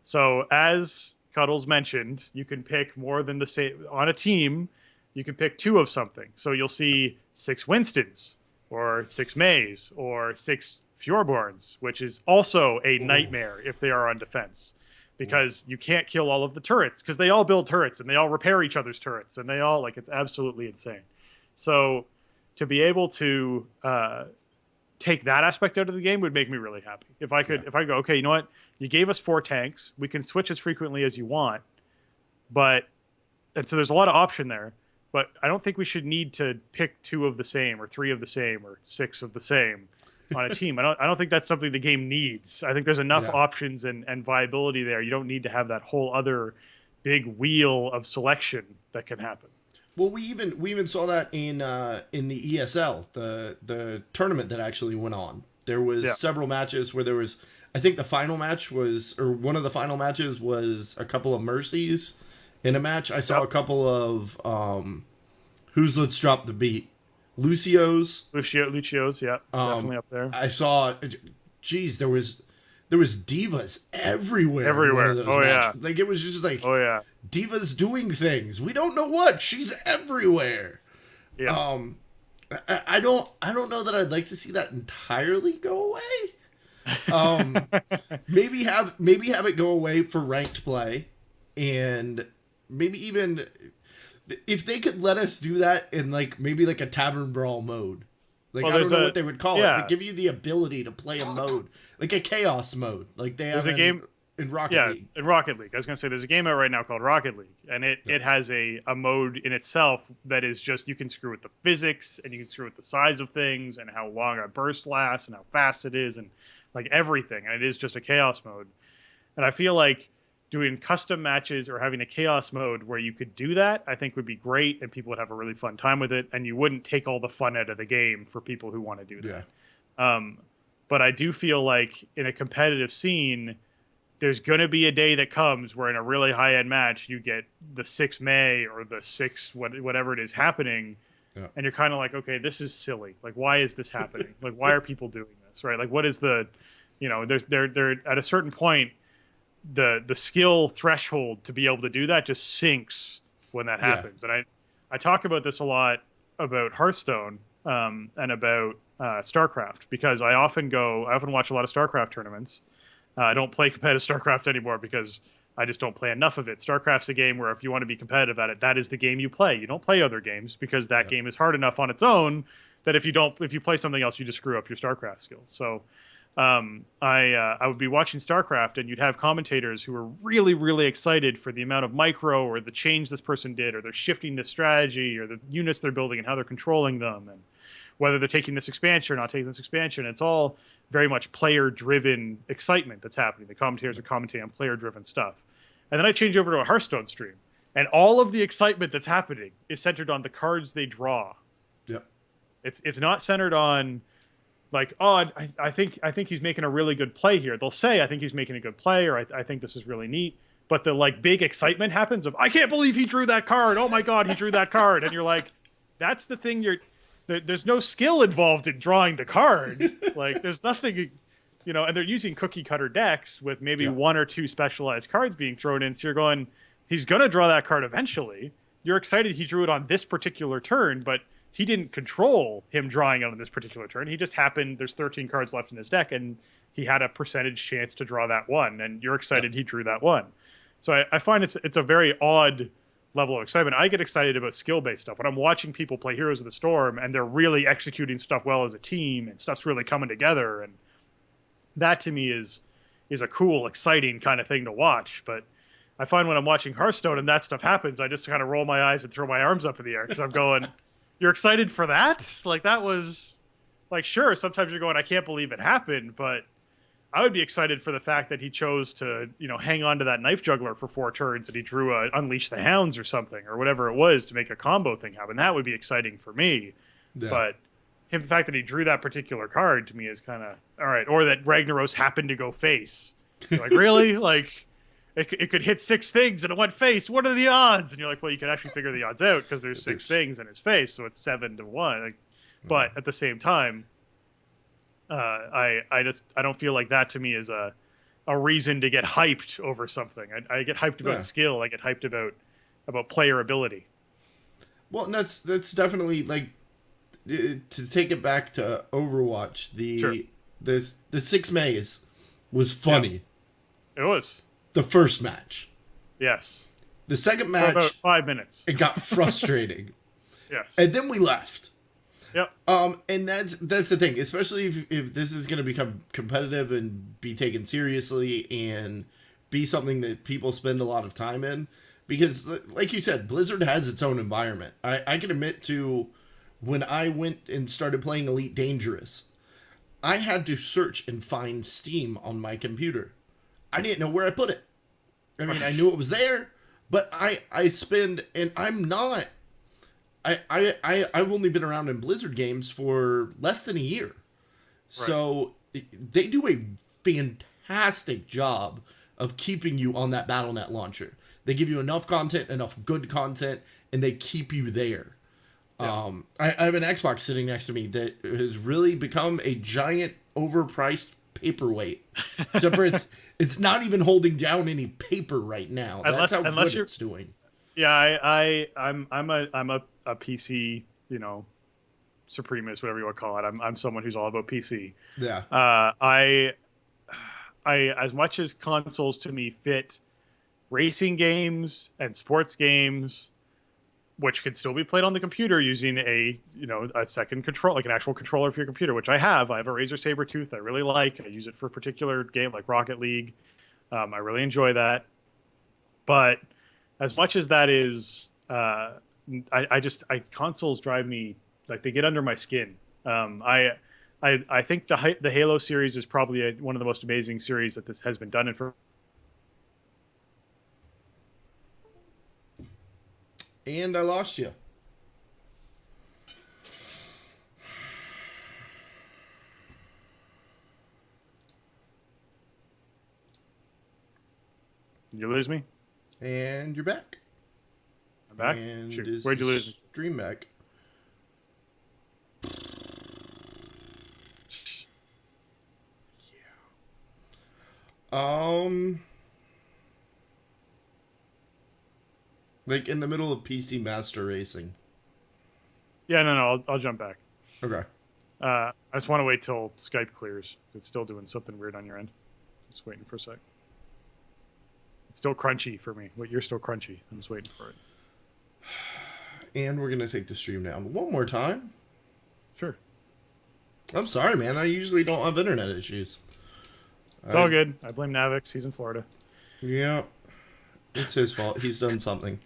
So as Cuddles mentioned, you can pick more than the same on a team. You can pick 2 of something. So you'll see 6 Winstons, or 6 Mays, or 6 Fjordborns, which is also a nightmare if they are on defense. Because you can't kill all of the turrets, because they all build turrets, and they all repair each other's turrets, and they all, like, it's absolutely insane. So to be able to take that aspect out of the game would make me really happy. If I go, okay, you know what? You gave us 4 tanks. We can switch as frequently as you want. And so there's a lot of option there. But I don't think we should need to pick 2 of the same, or 3 of the same, or 6 of the same on a team. I don't think that's something the game needs. I think there's enough options and viability there. You don't need to have that whole other big wheel of selection that can happen. Well, we even saw that in the ESL, the tournament that actually went on. There was several matches where there was, I think the final match was, or one of the final matches was a couple of Mercies in a match. I saw a couple of who's Let's Drop the Beat, Lucio's, yeah, definitely up there. I saw, geez, there was divas everywhere. In one of those matches. Like it was just like, divas doing things. We don't know what. She's everywhere. Yeah. I don't know that I'd like to see that entirely go away. Maybe have it go away for ranked play, and maybe even if they could let us do that in maybe a tavern brawl mode. I don't know what they would call it, but give you the ability to play a mode, like a chaos mode, like they have in Rocket League. In Rocket League. I was going to say, there's a game out right now called Rocket League, and it has a mode in itself that is just, you can screw with the physics, and you can screw with the size of things, and how long a burst lasts, and how fast it is, and everything. And it is just a chaos mode. And I feel like doing custom matches or having a chaos mode where you could do that, I think would be great, and people would have a really fun time with it, and you wouldn't take all the fun out of the game for people who want to do that. But I do feel like in a competitive scene, there's going to be a day that comes where in a really high-end match, you get the 6 May or the 6 whatever it is happening, and you're kind of like, okay, this is silly. Why is this happening? Why are people doing this, right? What is the, they're at a certain point, the skill threshold to be able to do that just sinks when that happens. And I talk about this a lot about Hearthstone and about StarCraft, because I often watch a lot of StarCraft tournaments. I don't play competitive StarCraft anymore because I just don't play enough of it. StarCraft's a game where if you want to be competitive at it, that is the game you play. You don't play other games because that game is hard enough on its own that if you play something else, you just screw up your StarCraft skills. So I would be watching StarCraft, and you'd have commentators who were really, really excited for the amount of micro or the change this person did, or they're shifting this strategy, or the units they're building and how they're controlling them, and whether they're taking this expansion or not taking this expansion. It's all very much player-driven excitement that's happening. The commentators are commentating on player-driven stuff. And then I change over to a Hearthstone stream, and all of the excitement that's happening is centered on the cards they draw. Yep. It's not centered on I think he's making a really good play here. They'll say, I think he's making a good play, or I think this is really neat. But the big excitement happens of, I can't believe he drew that card. Oh my God, he drew that card. And you're like, that's the thing. There's no skill involved in drawing the card. There's nothing, and they're using cookie cutter decks with maybe 1 or 2 specialized cards being thrown in. So you're going, he's going to draw that card eventually. You're excited he drew it on this particular turn, but he didn't control him drawing it on this particular turn. He just happened, there's 13 cards left in his deck, and he had a percentage chance to draw that one, and you're excited he drew that one. So I find it's a very odd level of excitement. I get excited about skill-based stuff. When I'm watching people play Heroes of the Storm, and they're really executing stuff well as a team, and stuff's really coming together, and that to me is a cool, exciting kind of thing to watch. But I find when I'm watching Hearthstone and that stuff happens, I just kind of roll my eyes and throw my arms up in the air, because I'm going... You're excited for that? That was sure, sometimes you're going, I can't believe it happened, but I would be excited for the fact that he chose to, hang on to that knife juggler for 4 turns and he drew a Unleash the Hounds or something or whatever it was to make a combo thing happen. That would be exciting for me. Yeah. But the fact that he drew that particular card to me is kind of all right. Or that Ragnaros happened to go face. You're like, really? Like, it could hit 6 things and it went face. What are the odds? And you're like, well, you can actually figure the odds out because there's 6 things in his face, so it's 7-1. Like, but at the same time, I don't feel like that to me is a reason to get hyped over something. I get hyped about skill. I get hyped about player ability. Well, and that's definitely like to take it back to Overwatch. The 6 Mays was funny. Yeah, it was the first match. Yes. The second match, for about 5 minutes. It got frustrating. Yes. And then we left. Yep. And that's the thing, especially if this is going to become competitive and be taken seriously and be something that people spend a lot of time in, because like you said, Blizzard has its own environment. I can admit to when I went and started playing Elite Dangerous, I had to search and find Steam on my computer. I didn't know where I put it. I mean, I knew it was there, but I spend, and I'm not. I've only been around in Blizzard games for less than a year. Right. So they do a fantastic job of keeping you on that BattleNet launcher. They give you enough content, enough good content, and they keep you there. Yeah. I have an Xbox sitting next to me that has really become a giant overpriced paperweight. Except for it's not even holding down any paper right now. That's how good it's doing. Yeah, I'm a PC, supremacist, whatever you want to call it. I'm someone who's all about PC. Yeah. I as much as consoles to me fit racing games and sports games, which could still be played on the computer using a second control, like an actual controller for your computer, which I have. I have a Razer Sabertooth I really like. I use it for a particular game like Rocket League. I really enjoy that. But as much as that is, consoles drive me, like, they get under my skin. I think the Halo series is probably one of the most amazing series that this has been done in for. And I lost you. Did you lose me? And you're back. I'm back? And Shoot. Where'd you lose me? Stream back. Yeah. Like in the middle of PC Master Racing. Yeah, no, I'll jump back. Okay. I just want to wait till Skype clears. It's still doing something weird on your end. Just waiting for a sec. It's still crunchy for me. Wait, you're still crunchy. I'm just waiting for it. And we're going to take the stream down one more time. Sure. I'm sorry, man. I usually don't have internet issues. It's all good. I blame Navix. He's in Florida. Yeah. It's his fault. He's done something.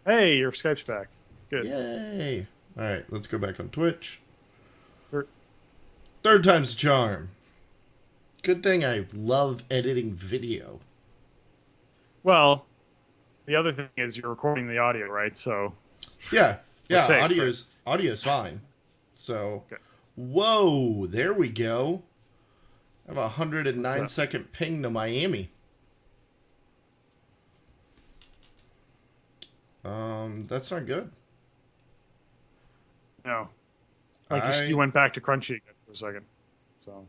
Hey, your Skype's back. Good. Yay. All right, let's go back on Twitch. Sure. Third time's a charm. Good thing I love editing video. Well, the other thing is you're recording the audio, right? So yeah, safe, audio's fine. So, okay. Whoa, there we go. I have a 109-second ping to Miami. That's not good. No. Like you went back to crunchy again for a second. So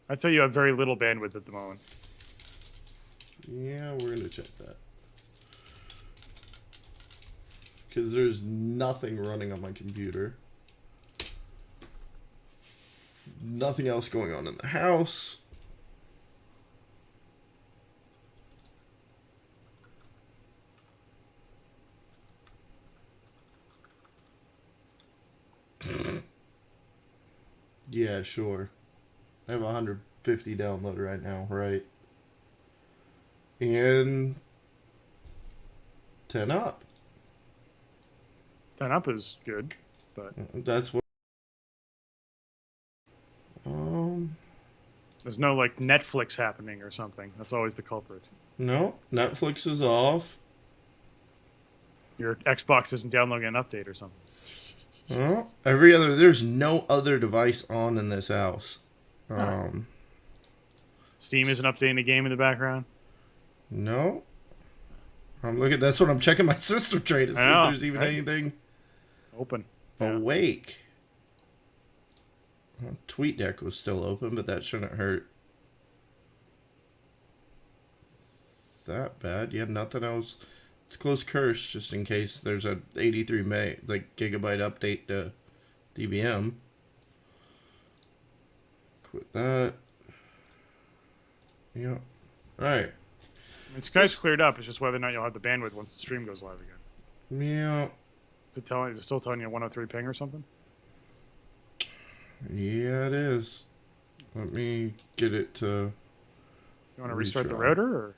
I'd say you have very little bandwidth at the moment. Yeah, we're going to check that. Because there's nothing running on my computer. Nothing else going on in the house. Yeah, sure. I have 150 download right now, right? And 10 up. 10 up is good, but That's what. There's no like Netflix happening or something. That's always the culprit. No, Netflix is off. Your Xbox isn't downloading an update or something. Well, there's no other device on in this house. Steam isn't updating the game in the background. No. That's what I'm checking my system tray to see if there's even anything open. Awake. Well, TweetDeck was still open, but that shouldn't hurt that bad. Yeah, nothing else. Let's close Curse just in case there's a 83 gigabyte update to DBM. Quit that. Yeah. All right. I mean, Skype's cleared up. It's just whether or not you'll have the bandwidth once the stream goes live again. Yeah. Is it still telling you 103 ping or something? Yeah, it is. Let me get it to. You want to restart the router, or?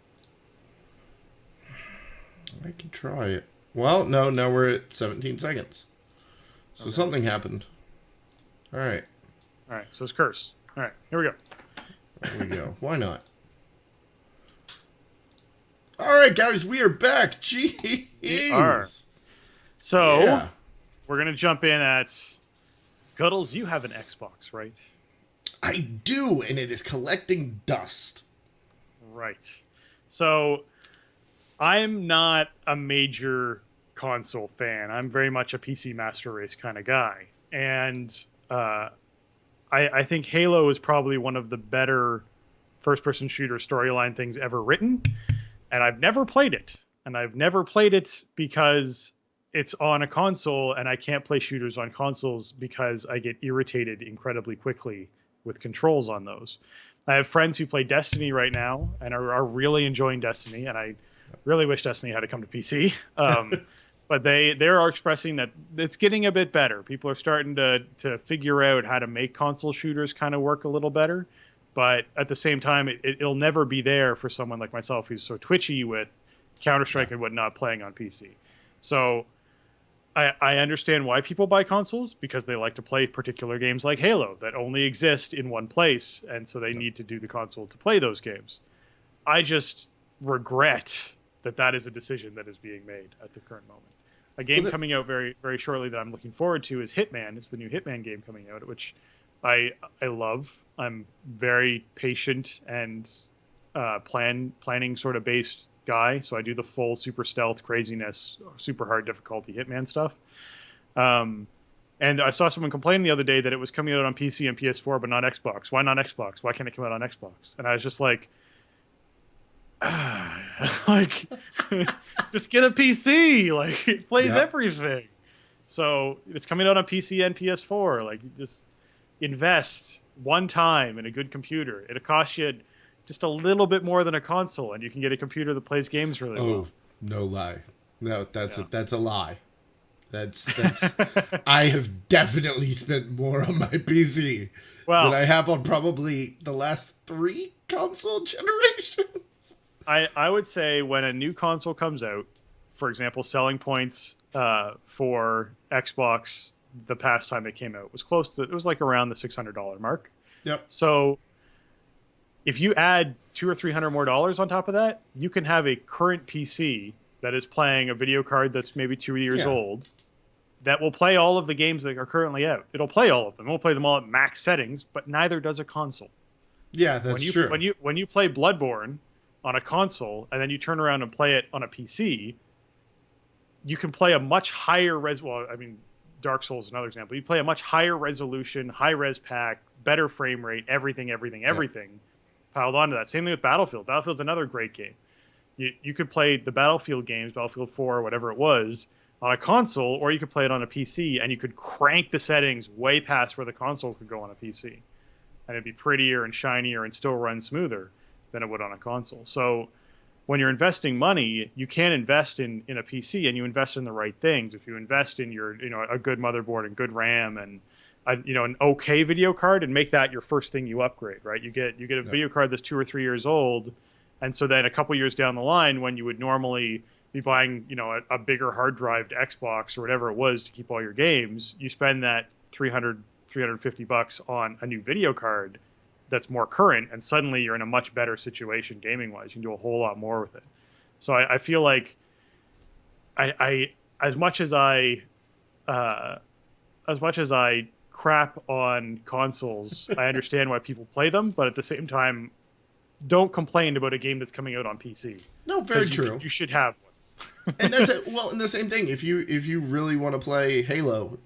I can try it. Well, no, now we're at 17 seconds. So okay. Something happened. All right. All right, so it's Curse. All right, here we go. There we go. Why not? All right, guys, we are back. Jeez. We are. So, yeah. We're going to jump in at... Guddles, you have an Xbox, right? I do, and it is collecting dust. Right. So, I'm not a major console fan. I'm very much a PC Master Race kind of guy. And I think Halo is probably one of the better first-person shooter storyline things ever written. And I've never played it. And I've never played it because it's on a console, and I can't play shooters on consoles because I get irritated incredibly quickly with controls on those. I have friends who play Destiny right now and are really enjoying Destiny, and I really wish Destiny had to come to PC. But they are expressing that it's getting a bit better. People are starting to figure out how to make console shooters kind of work a little better. But at the same time, it'll never be there for someone like myself who's so twitchy with Counter-Strike and whatnot playing on PC. So I understand why people buy consoles, because they like to play particular games like Halo that only exist in one place, and so they need to do the console to play those games. I just regret that is a decision that is being made at the current moment. A game coming out very, very shortly that I'm looking forward to is Hitman. It's the new Hitman game coming out, which I love. I'm very patient and planning sort of based guy, so I do the full super stealth craziness, super hard difficulty Hitman stuff. And I saw someone complain the other day that it was coming out on PC and PS4 but not Xbox. Why not Xbox? Why can't it come out on Xbox? And I was just like, just get a PC. Like, it plays everything. So it's coming out on PC and PS4. Like, just invest one time in a good computer. It'll cost you just a little bit more than a console, and you can get a computer that plays games really well. Oh, no lie. No, that's a lie. That's I have definitely spent more on my PC than I have on probably the last 3 console generations. I would say when a new console comes out, for example, selling points for Xbox the past time it came out was like around the $600 mark. Yep. So if you add $200 or $300 more on top of that, you can have a current PC that is playing a video card that's maybe 2 years old that will play all of the games that are currently out. It'll play all of them. It won't play them all at max settings, but neither does a console. Yeah, that's true. When you play Bloodborne on a console and then you turn around and play it on a PC, you can play a much higher Dark Souls is another example. You play a much higher resolution, high res pack, better frame rate, everything piled onto that. Same thing with Battlefield. Battlefield's another great game. You could play the Battlefield games, Battlefield 4, whatever it was, on a console, or you could play it on a PC, and you could crank the settings way past where the console could go on a PC. And it'd be prettier and shinier and still run smoother than it would on a console. So when you're investing money, you can invest in a PC, and you invest in the right things. If you invest in a good motherboard and good RAM and an okay video card, and make that your first thing you upgrade, right? You get a video card that's 2 or 3 years old, and so then a couple years down the line, when you would normally be buying a bigger hard drive to Xbox or whatever it was to keep all your games, you spend that $350 on a new video card, that's more current, and suddenly you're in a much better situation gaming wise. You can do a whole lot more with it. So I feel like I as much as I uh, as much as I crap on consoles, I understand why people play them, but at the same time, don't complain about a game that's coming out on PC. No, very 'Cause true. You should have one. And that's it. Well, and the same thing. If you really want to play Halo,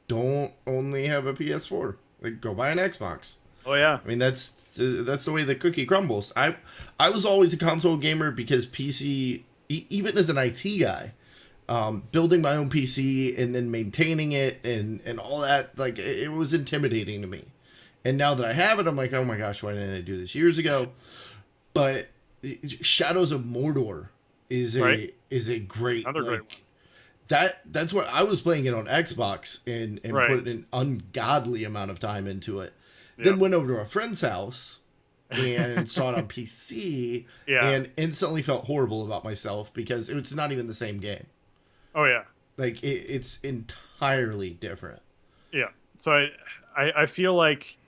don't only have a PS4. Like, go buy an Xbox. Oh yeah, I mean, that's the way the cookie crumbles. I was always a console gamer because PC, even as an IT guy, building my own PC and then maintaining it and all that, like, it was intimidating to me. And now that I have it, I'm like, oh my gosh, why didn't I do this years ago? But Shadows of Mordor is a great, Another great one. That's what I was playing it on Xbox and Right. put an ungodly amount of time into it. Yep. Then went over to a friend's house and saw it on PC Yeah. and instantly felt horrible about myself because it's not even the same game. Oh yeah, Like, it's entirely different. yeah. So I feel like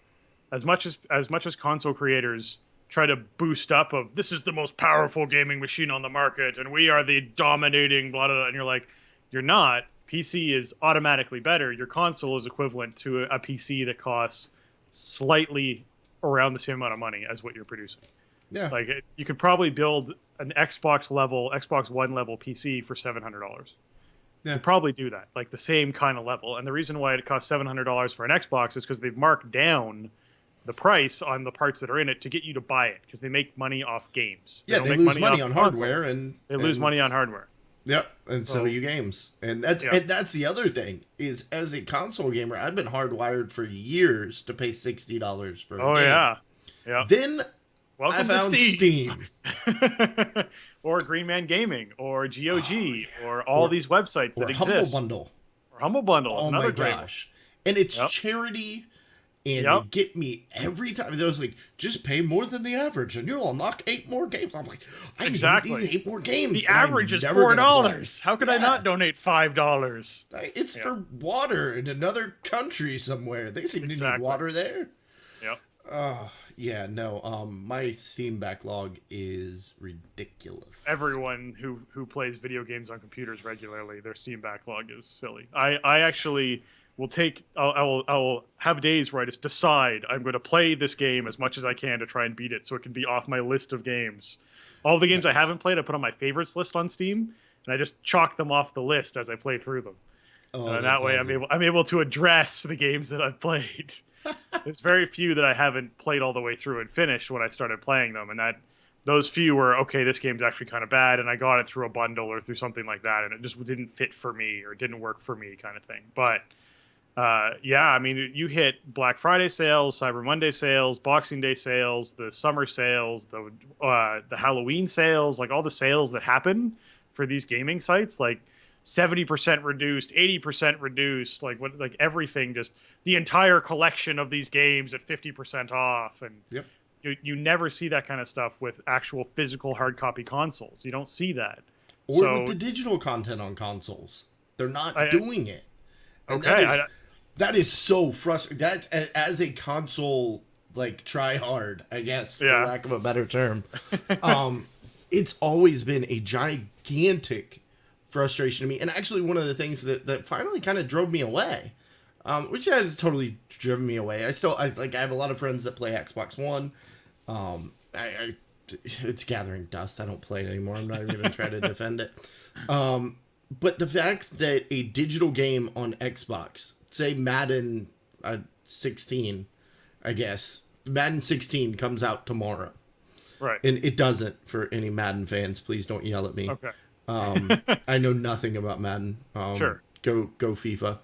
as much as console creators try to boost up of this is the most powerful gaming machine on the market and we are the dominating blah blah blah, and you're like, you're not. PC is automatically better. Your console is equivalent to a PC that costs slightly around the same amount of money as what you're producing. Yeah. Like you could probably build an Xbox One level PC for $700. Yeah. You could probably do that, like the same kind of level. And the reason why it costs $700 for an Xbox is because they've marked down the price on the parts that are in it to get you to buy it because they make money off games. Yeah, don't they make lose money off on console. hardware and They lose money on hardware. Yep, and so Oh. you games, and that's the other thing is as a console gamer, I've been hardwired for years to pay $60 for a Oh game. yeah. Then Welcome I found to Steam. or Green Man Gaming or GOG or all these websites or that Humble exist. Bundle. Or Humble Bundle is Oh another my great one. gosh! And it's Yep. charity, and Yep. they get me every time. They was like, just pay more than the average, and you'll unlock 8 more games. I'm like, I Exactly. need these 8 more games. The that I'm average is never gonna $4. play. How could I Yeah. not donate $5? It's Yeah. for water in another country somewhere. They seem to need Exactly. water there. Yep. Yeah, no. My Steam backlog is ridiculous. Everyone who plays video games on computers regularly, their Steam backlog is silly. I actually will take I will have days where I just decide I'm going to play this game as much as I can to try and beat it so it can be off my list of games. All the games I haven't played I put on my favorites list on Steam and I just chalk them off the list as I play through them. Oh, And that's that way awesome. I'm able to address the games that I've played. There's very few that I haven't played all the way through and finished when I started playing them, and that those few were okay. This game's actually kind of bad, and I got it through a bundle or through something like that, and it just didn't fit for me or didn't work for me, kind of thing. But yeah, I mean, you hit Black Friday sales, Cyber Monday sales, Boxing Day sales, the summer sales, the Halloween sales, like all the sales that happen for these gaming sites, like 70% reduced, 80% reduced, like everything, just the entire collection of these games at 50% off. And Yep. you never see that kind of stuff with actual physical hard copy consoles. You don't see that. Or So- with the digital content on consoles. They're not I- doing it. And Okay, that is so frustrating. That's as a console like try hard, I guess, Yeah. for lack of a better term. It's always been a gigantic frustration to me. And actually one of the things that finally kind of drove me away, which has totally driven me away. I have a lot of friends that play Xbox One. It's gathering dust. I don't play it anymore. I'm not even going to try to defend it. But the fact that a digital game on Xbox, say Madden 16, I guess, Madden 16 comes out tomorrow. right. And it doesn't, for any Madden fans. Please don't yell at me. Okay. I know nothing about Madden. Sure. Go FIFA.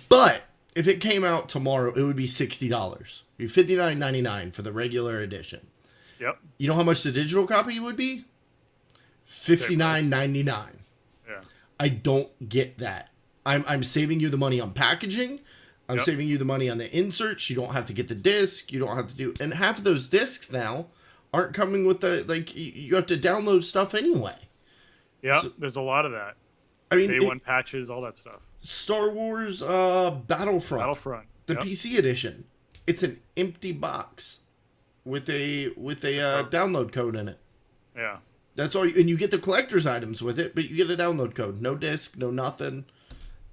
But if it came out tomorrow, it would be $60. It'd be $59.99 for the regular edition. Yep. You know how much the digital copy would be? $59.99. Yeah. I don't get that. I'm saving you the money on packaging. I'm Yep. saving you the money on the inserts. You don't have to get the disc. You don't have to do... And half of those discs now aren't coming with the... Like, you have to download stuff anyway. Yeah. So- There's a lot of that. I mean, Day one patches, all that stuff. Star Wars Battlefront. Battlefront. The Yep. PC edition. It's an empty box. with a download code in it. Yeah. That's all, and you get the collector's items with it, but you get a download code. No disc, no nothing.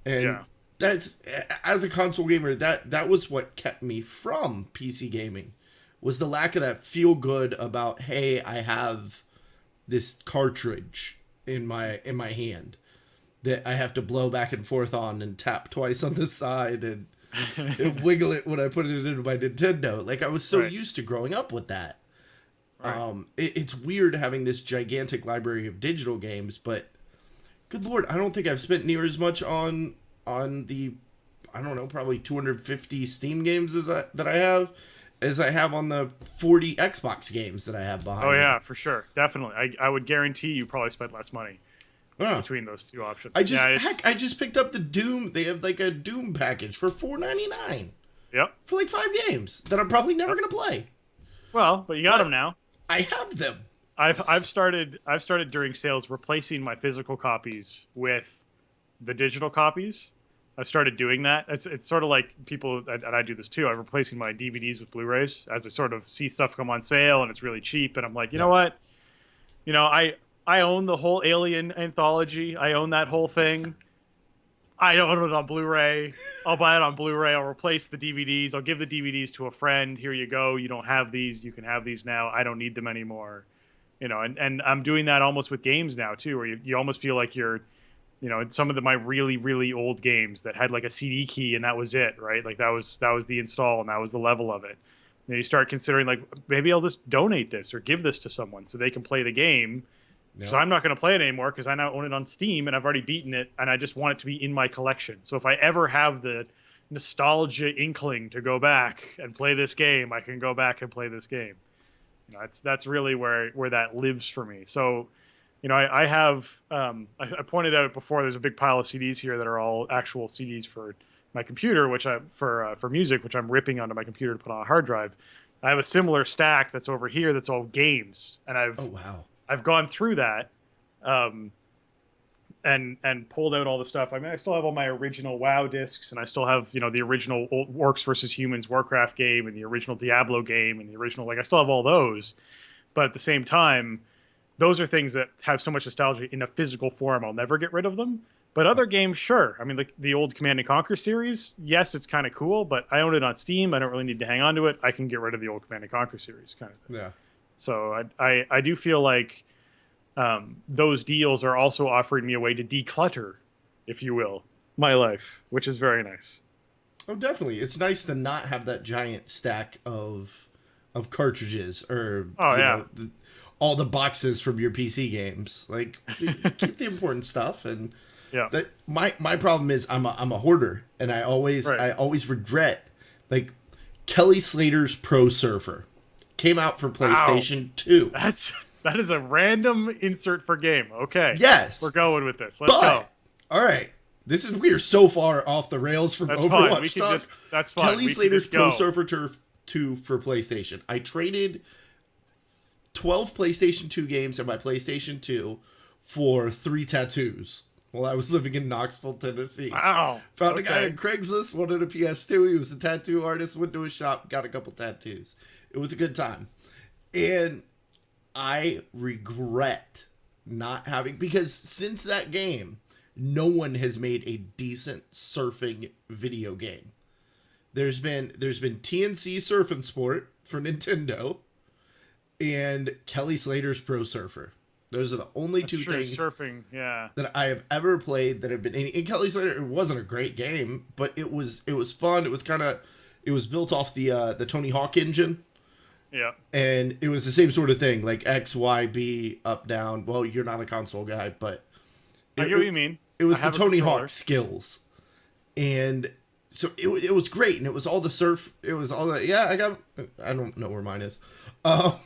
And Yeah. that's, as a console gamer, that was what kept me from PC gaming, was the lack of that feel good about, hey, I have this cartridge in my hand that I have to blow back and forth on and tap twice on the side and wiggle it when I put it into my Nintendo. Like, I was so Right. used to growing up with that. Right. It's weird having this gigantic library of digital games, but good lord, I don't think I've spent near as much on the, I don't know, probably 250 Steam games that I have on the 40 Xbox games that I have behind Oh me. yeah, for sure, definitely. I would guarantee you probably spent less money Huh. between those two options. I just Yeah, it's- heck, I just picked up the Doom. They have like a Doom package for $4.99 Yep. for like 5 games that I'm probably never gonna play. Well, but you got them now. I have them. I've started during sales replacing my physical copies with the digital copies. I've started doing that. It's sort of like people, and I do this too. I'm replacing my DVDs with Blu-rays as I sort of see stuff come on sale and it's really cheap, and I'm like, you know what? You know, I own the whole Alien anthology. I own that whole thing. I own it on Blu-ray. I'll buy it on Blu-ray. I'll replace the DVDs. I'll give the DVDs to a friend. Here you go. You don't have these. You can have these now. I don't need them anymore. You know, and I'm doing that almost with games now too, where you almost feel like you're, you know, in some of my really, really old games that had like a CD key and that was it, right? Like that was the install and that was the level of it. And you start considering like, maybe I'll just donate this or give this to someone so they can play the game. So I'm not going to play it anymore because I now own it on Steam and I've already beaten it and I just want it to be in my collection. So if I ever have the nostalgia inkling to go back and play this game, I can go back and play this game. You know, that's really where that lives for me. So, you know, I have I pointed out before. There's a big pile of CDs here that are all actual CDs for my computer, which for music, which I'm ripping onto my computer to put on a hard drive. I have a similar stack that's over here that's all games, and Oh wow. I've gone through that, and pulled out all the stuff. I mean, I still have all my original WoW discs, and I still have, you know, the original Orcs versus Humans Warcraft game, and the original Diablo game, and the original, like, I still have all those. But at the same time, those are things that have so much nostalgia in a physical form. I'll never get rid of them. But other games, sure. I mean, like the old Command and Conquer series, yes, it's kind of cool, but I own it on Steam. I don't really need to hang on to it. I can get rid of the old Command and Conquer series, kind of thing. Yeah. So I do feel like those deals are also offering me a way to declutter, if you will, my life, which is very nice. Oh, definitely. It's nice to not have that giant stack of cartridges or Oh, yeah. all the boxes from your PC games. Like, keep the important stuff. And Yeah. my problem is I'm a hoarder, and I always regret, like, Kelly Slater's Pro Surfer came out for PlayStation 2. That is a random insert for game. Okay. Yes. We're going with this. Let's go. All right. We are so far off the rails from That's Overwatch fine. We can talk. just, that's fine. Kelly We can Slater's just Pro go. Surfer 2 for PlayStation. I traded 12 PlayStation 2 games and my PlayStation 2 for 3 tattoos while I was living in Knoxville, Tennessee. Wow. Found a guy Okay. on Craigslist, wanted a PS2. He was a tattoo artist, went to his shop, got a couple tattoos. It was a good time. And I regret not having, because since that game, no one has made a decent surfing video game. There's been TNC Surf and Sport for Nintendo and Kelly Slater's Pro Surfer. Those are the only That's two true. things Surfing, yeah. that I have ever played that have been. And Kelly Slater, it wasn't a great game, but it was fun. It was built off the Tony Hawk engine. Yeah. And it was the same sort of thing, like X, Y, B, up, down. Well, you're not a console guy, but I get what you mean. it was I the have a Tony controller. Hawk skills, and so it was great, and it was all the surf. It was all that. Yeah, I don't know where mine is, but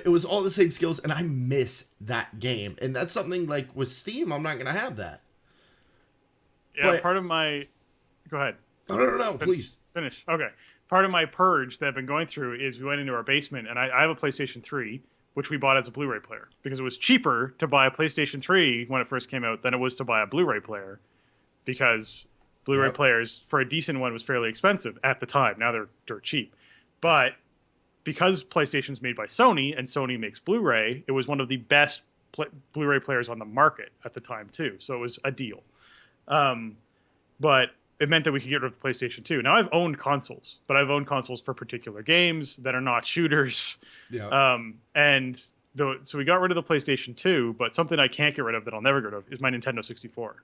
it was all the same skills, and I miss that game, and that's something like with Steam, I'm not gonna have that. Yeah, but- part of my... Go ahead. No, please. Finish. Okay. Part of my purge that I've been going through is we went into our basement, and I have a PlayStation 3, which we bought as a Blu-ray player, because it was cheaper to buy a PlayStation 3 when it first came out than it was to buy a Blu-ray player, because Blu-ray Yep. players, for a decent one, was fairly expensive at the time. Now they're dirt cheap. But because PlayStation's made by Sony and Sony makes Blu-ray, it was one of the best Blu-ray players on the market at the time too. So it was a deal. But it meant that we could get rid of the PlayStation 2. Now I've owned consoles, but I've owned consoles for particular games that are not shooters. Yeah. So we got rid of the PlayStation 2, but something I can't get rid of that I'll never get rid of is my Nintendo 64.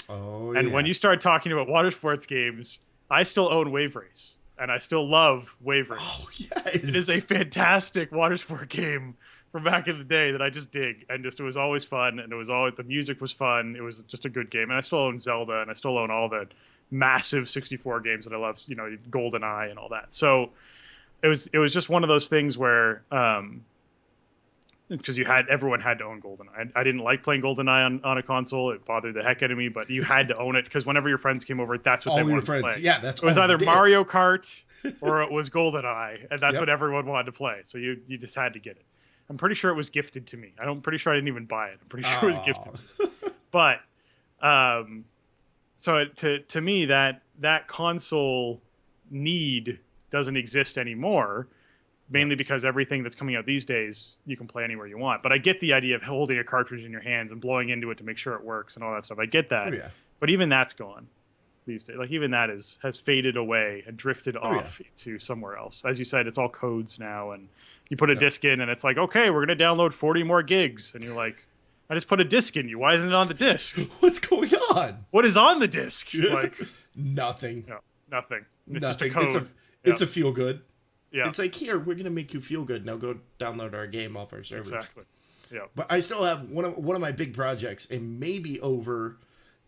Oh, And yeah. when you start talking about water sports games, I still own Wave Race, and I still love Wave Race. Oh, yes. It is a fantastic water sport game from back in the day that I just dig, and just it was always fun, and the music was fun. It was just a good game, and I still own Zelda, and I still own all the massive 64 games that I love, GoldenEye and all that. So it was just one of those things where because everyone had to own GoldenEye. I didn't like playing GoldenEye on a console. It bothered the heck out of me, but you had to own it because whenever your friends came over, that's what All they your wanted friends. to play. Yeah, that's it was all either you did. Mario Kart or it was GoldenEye, and that's Yep. what everyone wanted to play. So you just had to get it. I'm pretty sure it was gifted to me. I'm pretty sure I didn't even buy it. I'm pretty sure it was gifted to me. But so to me that console need doesn't exist anymore. Mainly because everything that's coming out these days, you can play anywhere you want. But I get the idea of holding a cartridge in your hands and blowing into it to make sure it works and all that stuff. I get that. Oh, yeah. But even that's gone these days. Like even that has faded away and drifted off to somewhere else. As you said, it's all codes now. And you put a disc in and it's like, okay, we're going to download 40 more gigs. And you're like, I just put a disc in you. Why isn't it on the disc? What's going on? What is on the disc? Like Nothing. no, nothing. It's Nothing. just a code. It's a feel good. Yeah. It's like, here, we're going to make you feel good. Now go download our game off our servers. Exactly. Yeah. But I still have one of my big projects, and maybe over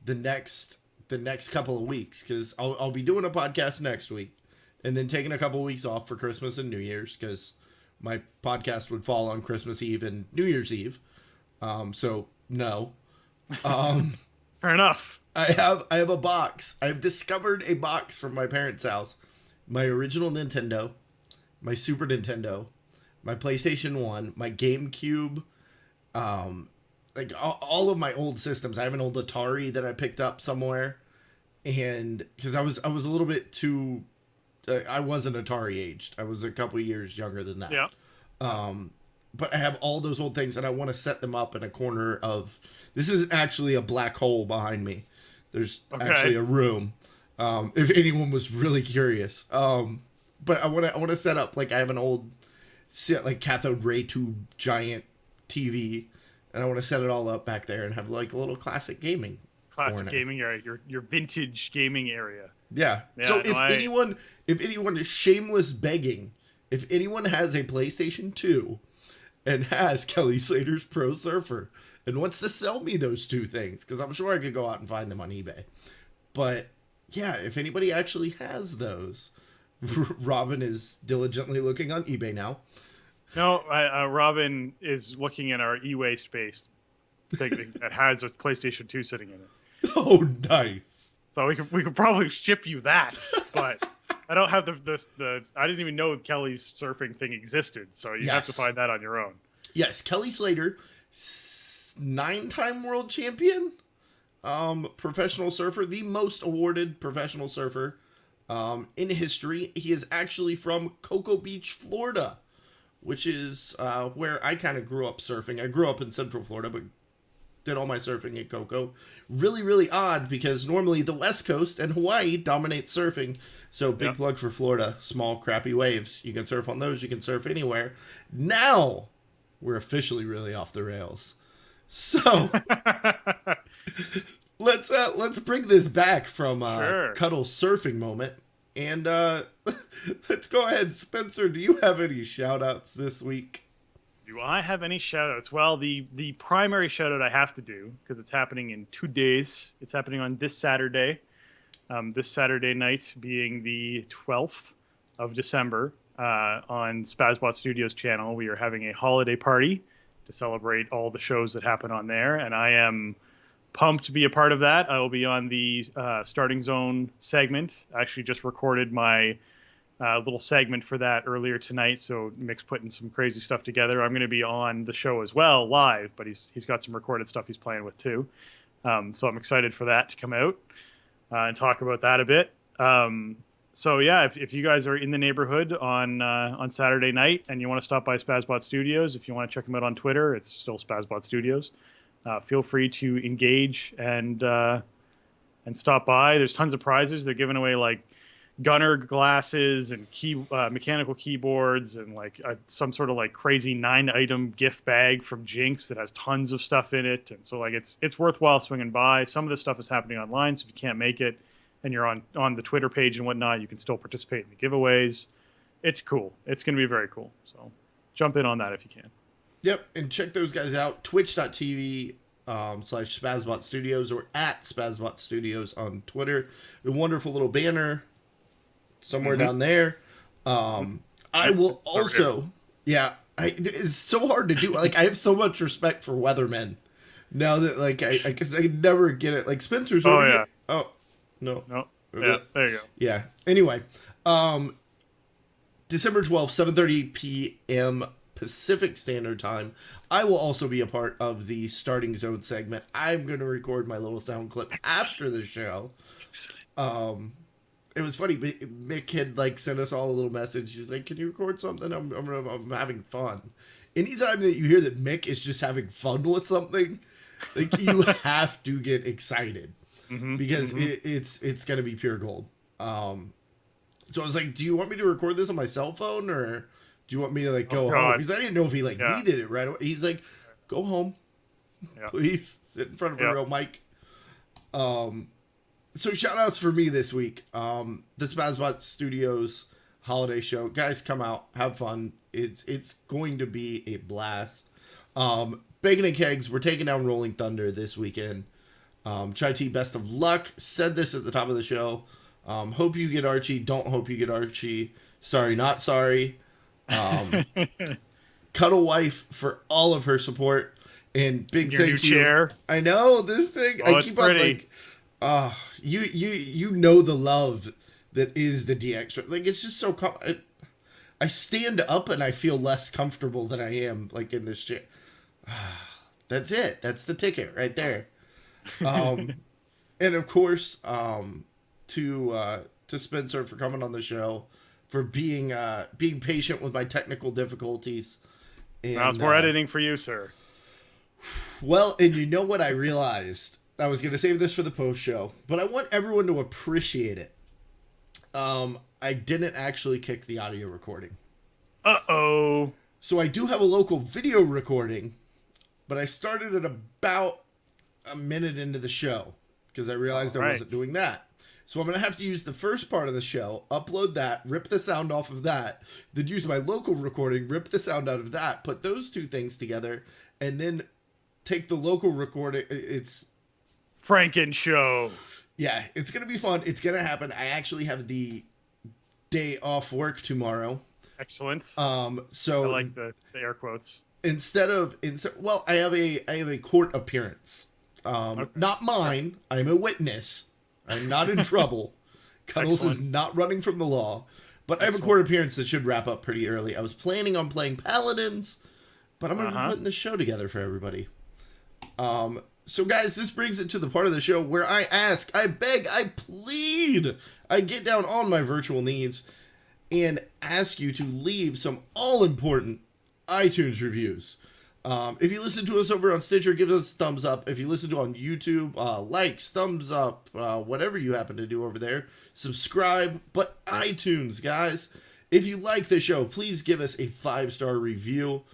the next couple of weeks, because I'll be doing a podcast next week, and then taking a couple of weeks off for Christmas and New Year's, because my podcast would fall on Christmas Eve and New Year's Eve. So no. Fair enough. I have a box. I've discovered a box from my parents' house. My original Nintendo, my Super Nintendo, my PlayStation 1, my GameCube, like all of my old systems. I have an old Atari that I picked up somewhere, and because I was a little bit too, I wasn't Atari aged. I was a couple years younger than that. Yeah. But I have all those old things, and I want to set them up in a corner of. This isn't actually a black hole behind me. There's actually a room. If anyone was really curious. But I want to set up, like, I have an old cathode ray tube giant TV, and I want to set it all up back there and have like a little classic gaming Gaming area, your vintage gaming area. Yeah. So if anyone is shameless begging, if anyone has a PlayStation 2 and has Kelly Slater's Pro Surfer and wants to sell me those two things, because I'm sure I could go out and find them on eBay. But yeah, if anybody actually has those, Robin is diligently looking on eBay now. No, Robin is looking in our e-waste space thing that has a PlayStation 2 sitting in it. Oh, nice. So we could probably ship you that, but I don't have the I didn't even know Kelly's surfing thing existed, so you have to find that on your own. Yes, Kelly Slater, 9-time world champion, professional surfer, the most awarded professional surfer in history. He is actually from Cocoa Beach, Florida, which is where I kind of grew up surfing. I grew up in Central Florida, but did all my surfing at Cocoa. Really, really odd, because normally the West Coast and Hawaii dominate surfing. So big plug for Florida. Small, crappy waves. You can surf on those. You can surf anywhere. Now we're officially really off the rails. So let's bring this back from Cuddle surfing moment. And let's go ahead. Spencer, do you have any shout-outs this week? Do I have any shout-outs? Well, the primary shout-out I have to do, because it's happening in 2 days. It's happening on this Saturday. This Saturday night being the 12th of December on Spazbot Studios channel. We are having a holiday party to celebrate all the shows that happen on there. And I am pumped to be a part of that. I will be on the Starting Zone segment. I actually just recorded my little segment for that earlier tonight, so Mick's putting some crazy stuff together. I'm going to be on the show as well, live, but he's got some recorded stuff he's playing with too. So I'm excited for that to come out and talk about that a bit. So yeah, if you guys are in the neighborhood on Saturday night and you want to stop by Spazbot Studios, if you want to check them out on Twitter, it's still Spazbot Studios. Feel free to engage and stop by. There's tons of prizes. They're giving away like gunner glasses and mechanical keyboards and like some sort of like crazy 9-item gift bag from Jinx that has tons of stuff in it. And so like it's worthwhile swinging by. Some of this stuff is happening online, so if you can't make it and you're on the Twitter page and whatnot, you can still participate in the giveaways. It's cool. It's going to be very cool. So jump in on that if you can. Yep, and check those guys out. Twitch.tv /Spazbot Studios or at Spazbot Studios on Twitter. A wonderful little banner somewhere down there. I will also, it's so hard to do. Like, I have so much respect for weathermen. Now that, like, I guess I could never get it. Like, Spencer's over here. Oh, no. No. Yeah, there you go. Yeah. Anyway, December 12th, 7:30 p.m. Pacific Standard Time. I will also be a part of the Starting Zone segment. I'm going to record my little sound clip after the show. It was funny. Mick had like sent us all a little message. He's like, "Can you record something? I'm having fun." Anytime that you hear that Mick is just having fun with something, like you have to get excited because it's gonna be pure gold. So I was like, "Do you want me to record this on my cell phone or do you want me to like go home?" Because I didn't know if he needed it right away. He's like, "Go home, please sit in front of a real mic." So shout outs for me this week. The Spazbot Studios holiday show. Guys, come out, have fun. It's going to be a blast. Bacon and Kegs, we're taking down Rolling Thunder this weekend. Chai Tea, best of luck. Said this at the top of the show. Hope you get Archie. Don't hope you get Archie. Sorry, not sorry. Cuddle Wife for all of her support. And big Your thank new you. chair. I know this thing. Oh, I it's keep pretty. on like, you know the love that is the DX. Like it's just so. I stand up and I feel less comfortable than I am like in this chair. That's it. That's the ticket right there. And of course, to Spencer for coming on the show, for being patient with my technical difficulties. And, How's more editing for you, sir? Well, and you know what I realized? I was going to save this for the post show, but I want everyone to appreciate it. I didn't actually kick the audio recording. Uh-oh. So I do have a local video recording, but I started at about a minute into the show because I realized I wasn't doing that. So I'm going to have to use the first part of the show, upload that, rip the sound off of that, then use my local recording, rip the sound out of that, put those two things together, and then take the local recording. It's Franken show. Yeah, it's going to be fun. It's going to happen. I actually have the day off work tomorrow. Excellent. So I like the air quotes. Well, I have a court appearance. Not mine. I'm a witness. I'm not in trouble. Cuddles is not running from the law. But I have a court appearance that should wrap up pretty early. I was planning on playing Paladins, but I'm going to be putting this show together for everybody. So guys, this brings it to the part of the show where I ask, I beg, I plead, I get down on my virtual knees and ask you to leave some all-important iTunes reviews. If you listen to us over on Stitcher, give us a thumbs up. If you listen to on YouTube, likes, thumbs up, whatever you happen to do over there. Subscribe. But iTunes, guys, if you like the show, please give us a 5-star review.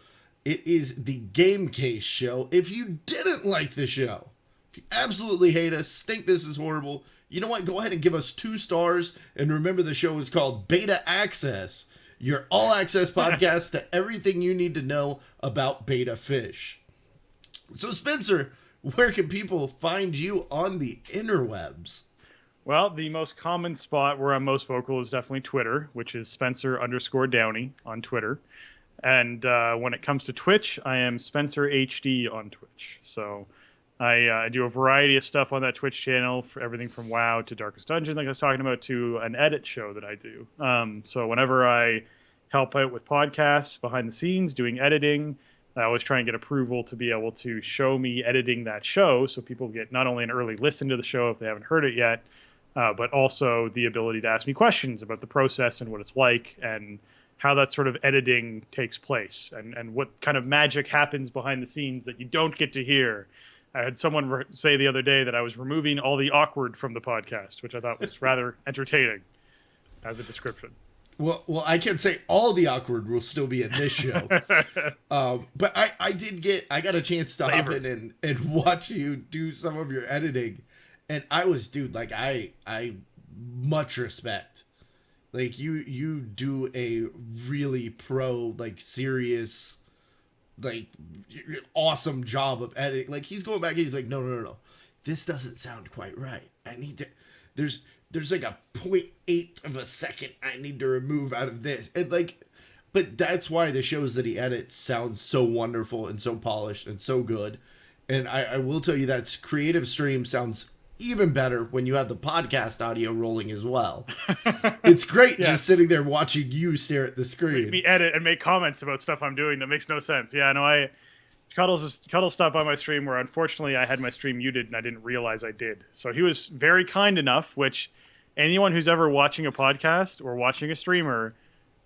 It is the Game Case Show. If you didn't like the show, if you absolutely hate us, think this is horrible, you know what? Go ahead and give us 2 stars. And remember, the show is called Beta Access, your all-access podcast to everything you need to know about beta fish. So, Spencer, where can people find you on the interwebs? Well, the most common spot where I'm most vocal is definitely Twitter, which is Spencer_Downey on Twitter. And when it comes to Twitch, I am SpencerHD on Twitch. So I do a variety of stuff on that Twitch channel, for everything from WoW to Darkest Dungeon, like I was talking about, to an edit show that I do. So whenever I help out with podcasts behind the scenes, doing editing, I always try and get approval to be able to show me editing that show so people get not only an early listen to the show if they haven't heard it yet, but also the ability to ask me questions about the process and what it's like and how that sort of editing takes place and what kind of magic happens behind the scenes that you don't get to hear. I had someone say the other day that I was removing all the awkward from the podcast, which I thought was rather entertaining as a description. Well, I can say all the awkward will still be in this show. But I got a chance to hop in and watch you do some of your editing. And I was, dude, like, I much respect. Like, you do a really like, serious, like, awesome job of editing. Like, he's going back, he's like, no. This doesn't sound quite right. I need to, there's like a 0.8 of a second I need to remove out of this. And, like, but that's why the shows that he edits sound so wonderful and so polished and so good. And I will tell you that Creative Stream sounds even better when you have the podcast audio rolling as well. It's great just sitting there watching you stare at the screen. Me edit and make comments about stuff I'm doing that makes no sense. Yeah, no, Cuddles stopped by my stream where unfortunately I had my stream muted and I didn't realize I did. So he was very kind enough, which anyone who's ever watching a podcast or watching a streamer,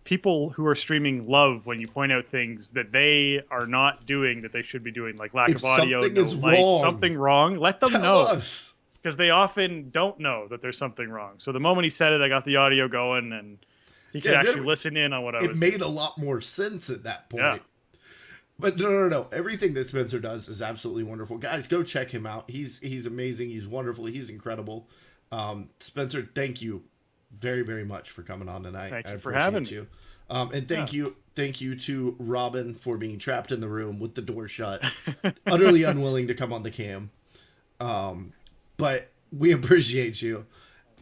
people who are streaming love when you point out things that they are not doing that they should be doing, like lack of audio, no light, something wrong. Let them know. Us. Because they often don't know that there's something wrong. So the moment he said it, I got the audio going, and he could actually listen in on what I was doing. It made a lot more sense at that point. Yeah. But no. Everything that Spencer does is absolutely wonderful. Guys, go check him out. He's amazing. He's wonderful. He's incredible. Spencer, thank you very, very much for coming on tonight. Thank you for having me. And thank you to Robin for being trapped in the room with the door shut, utterly unwilling to come on the cam. But we appreciate you.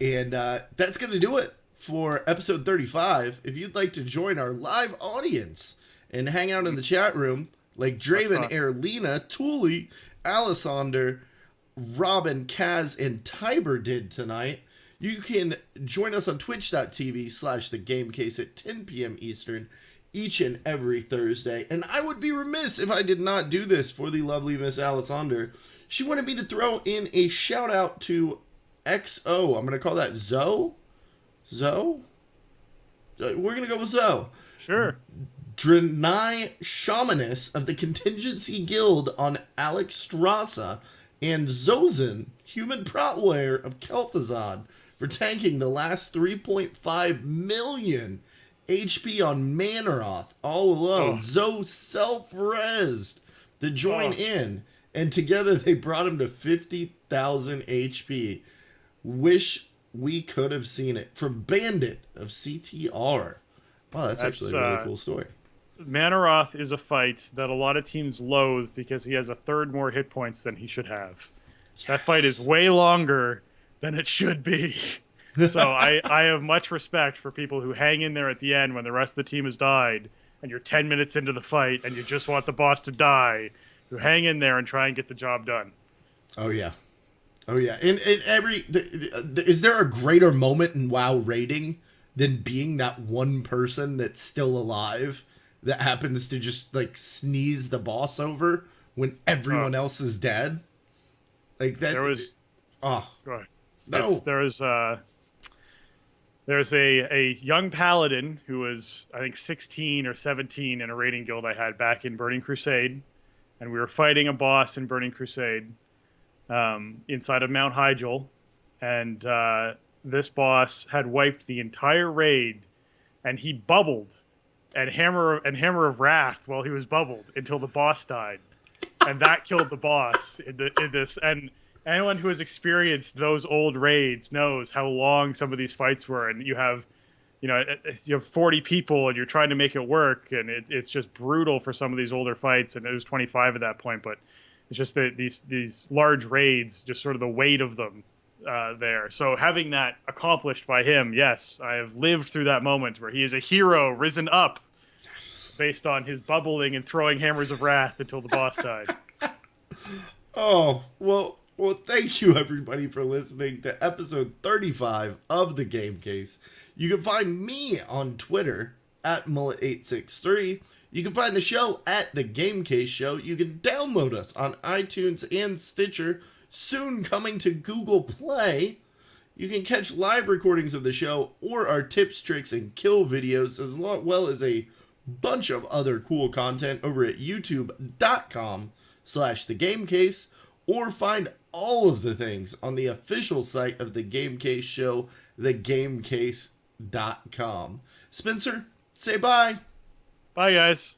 And that's going to do it for episode 35. If you'd like to join our live audience and hang out in the chat room like Draven, Erlina, Thule, Alessander, Robin, Kaz, and Tiber did tonight, you can join us on twitch.tv/thegamecase at 10 p.m. Eastern each and every Thursday. And I would be remiss if I did not do this for the lovely Miss Alessander. She wanted me to throw in a shout out to XO. I'm going to call that Zoe. Zoe? We're going to go with Zoe. Sure. Drenai Shamaness of the Contingency Guild on Alex Strassa, and Zozin, Human Protware of Kel'Thuzad, for tanking the last 3.5 million HP on Manaroth all alone. Zoe self-resed to join in. And together they brought him to 50,000 HP. Wish we could have seen it. From Bandit of CTR. Wow, that's actually a really cool story. Manaroth is a fight that a lot of teams loathe because he has a third more hit points than he should have. Yes. That fight is way longer than it should be. So I have much respect for people who hang in there at the end when the rest of the team has died and you're 10 minutes into the fight and you just want the boss to die, who hang in there and try and get the job done. Oh, yeah. And is there a greater moment in WoW raiding than being that one person that's still alive that happens to just, like, sneeze the boss over when everyone else is dead? Like, that... There was... Oh. Go ahead. No. There's a young paladin who was, I think, 16 or 17 in a raiding guild I had back in Burning Crusade. And we were fighting a boss in Burning Crusade inside of Mount Hyjal. And this boss had wiped the entire raid, and he bubbled and Hammer of Wrath while he was bubbled until the boss died. And that killed the boss in this. And anyone who has experienced those old raids knows how long some of these fights were. And you have 40 people and you're trying to make it work, and it's just brutal for some of these older fights. And it was 25 at that point, but it's just that these large raids, just sort of the weight of them there. So having that accomplished by him, yes, I have lived through that moment where he is a hero risen up based on his bubbling and throwing hammers of wrath until the boss died. Oh, well, thank you everybody for listening to episode 35 of The Game Case. You can find me on Twitter at Mullet863. You can find the show at The Game Case Show. You can download us on iTunes and Stitcher, soon coming to Google Play. You can catch live recordings of the show or our tips, tricks, and kill videos, as well as a bunch of other cool content over at youtube.com/thegamecase, or find all of the things on the official site of the Game Case show, thegamecase.com. Spencer, say bye. Bye, guys.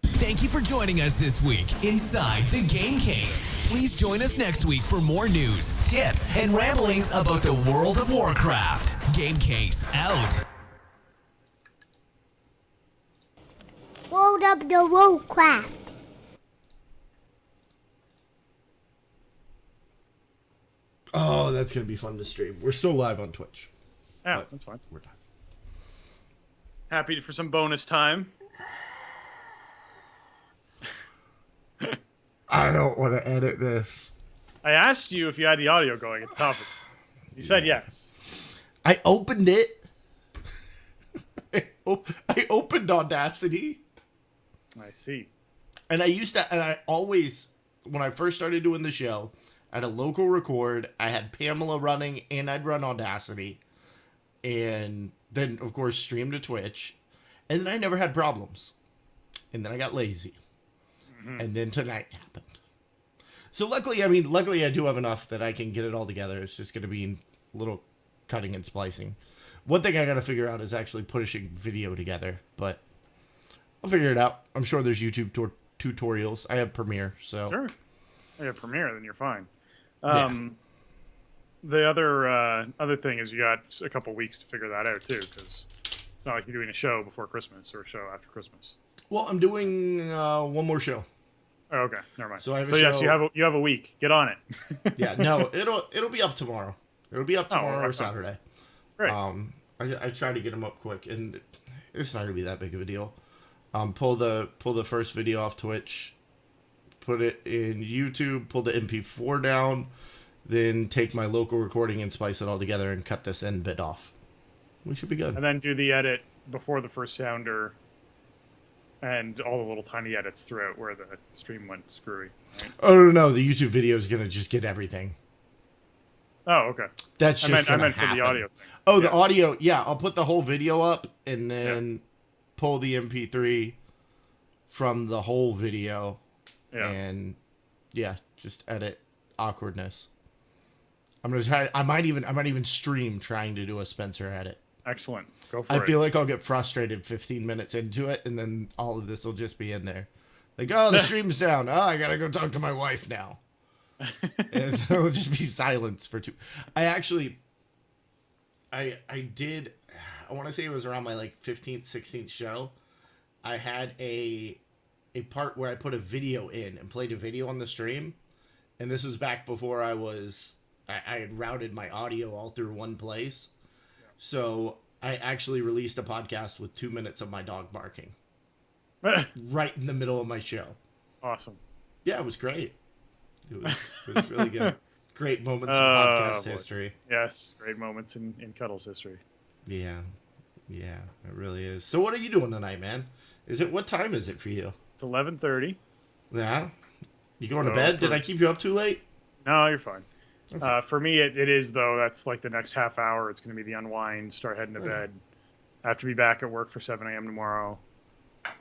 Thank you for joining us this week inside the Game Case. Please join us next week for more news, tips, and ramblings about the World of Warcraft. Game Case out. World of the Warcraft. Oh, that's going to be fun to stream. We're still live on Twitch. Yeah, that's fine. We're done. Happy for some bonus time. I don't want to edit this. I asked you if you had the audio going at the top of it. You said yes. I opened it. I opened Audacity. I see. And I used that, and I always, when I first started doing the show, I had a local record, I had Pamela running, and I'd run Audacity. And then, of course, stream to Twitch. And then I never had problems. And then I got lazy. And then tonight happened. So luckily I do have enough that I can get it all together. It's just going to be a little cutting and splicing. One thing I got to figure out is actually pushing video together, but I'll figure it out. I'm sure there's YouTube tutorials. I have Premiere, so. Sure. You have Premiere, then you're fine. Yeah. The other thing is you got a couple weeks to figure that out, too, because it's not like you're doing a show before Christmas or a show after Christmas. Well, I'm doing one more show. Oh, okay, never mind. So I have a yes, show- you have a week. Get on it. Yeah, no, it'll be up tomorrow. It'll be up tomorrow or Saturday. Great. I try to get them up quick, and it's not gonna be that big of a deal. Pull the first video off Twitch, put it in YouTube, pull the MP4 down, then take my local recording and splice it all together and cut this end bit off. We should be good. And then do the edit before the first sounder, and all the little tiny edits throughout where the stream went screwy. Right? Oh no, the YouTube video is gonna just get everything. Oh, okay. That's just I gonna meant happen. for the audio thing. Oh, the audio. Yeah, I'll put the whole video up and then pull the MP3 from the whole video, and just edit awkwardness. I'm gonna try. I might even stream trying to do a Spencer edit. Excellent. Go for it. I feel like I'll get frustrated 15 minutes into it, and then all of this will just be in there. Like, oh, the stream's down. Oh, I gotta go talk to my wife now. And it'll just be silence for two. I want to say it was around my 15th, 16th show. I had a part where I put a video in and played a video on the stream. And this was back before I had routed my audio all through one place. So I actually released a podcast with 2 minutes of my dog barking right in the middle of my show. Awesome. Yeah, it was great. It was really good. Great moments in podcast history. Yes, great moments in Cuddles history. Yeah, it really is. So what are you doing tonight, man? What time is it for you? It's 11:30. Yeah? You going to bed? Did I keep you up too late? No, you're fine. Okay. For me, it is, though. That's like the next half hour. It's going to be the unwind, start heading to bed. I have to be back at work for 7 a.m. tomorrow.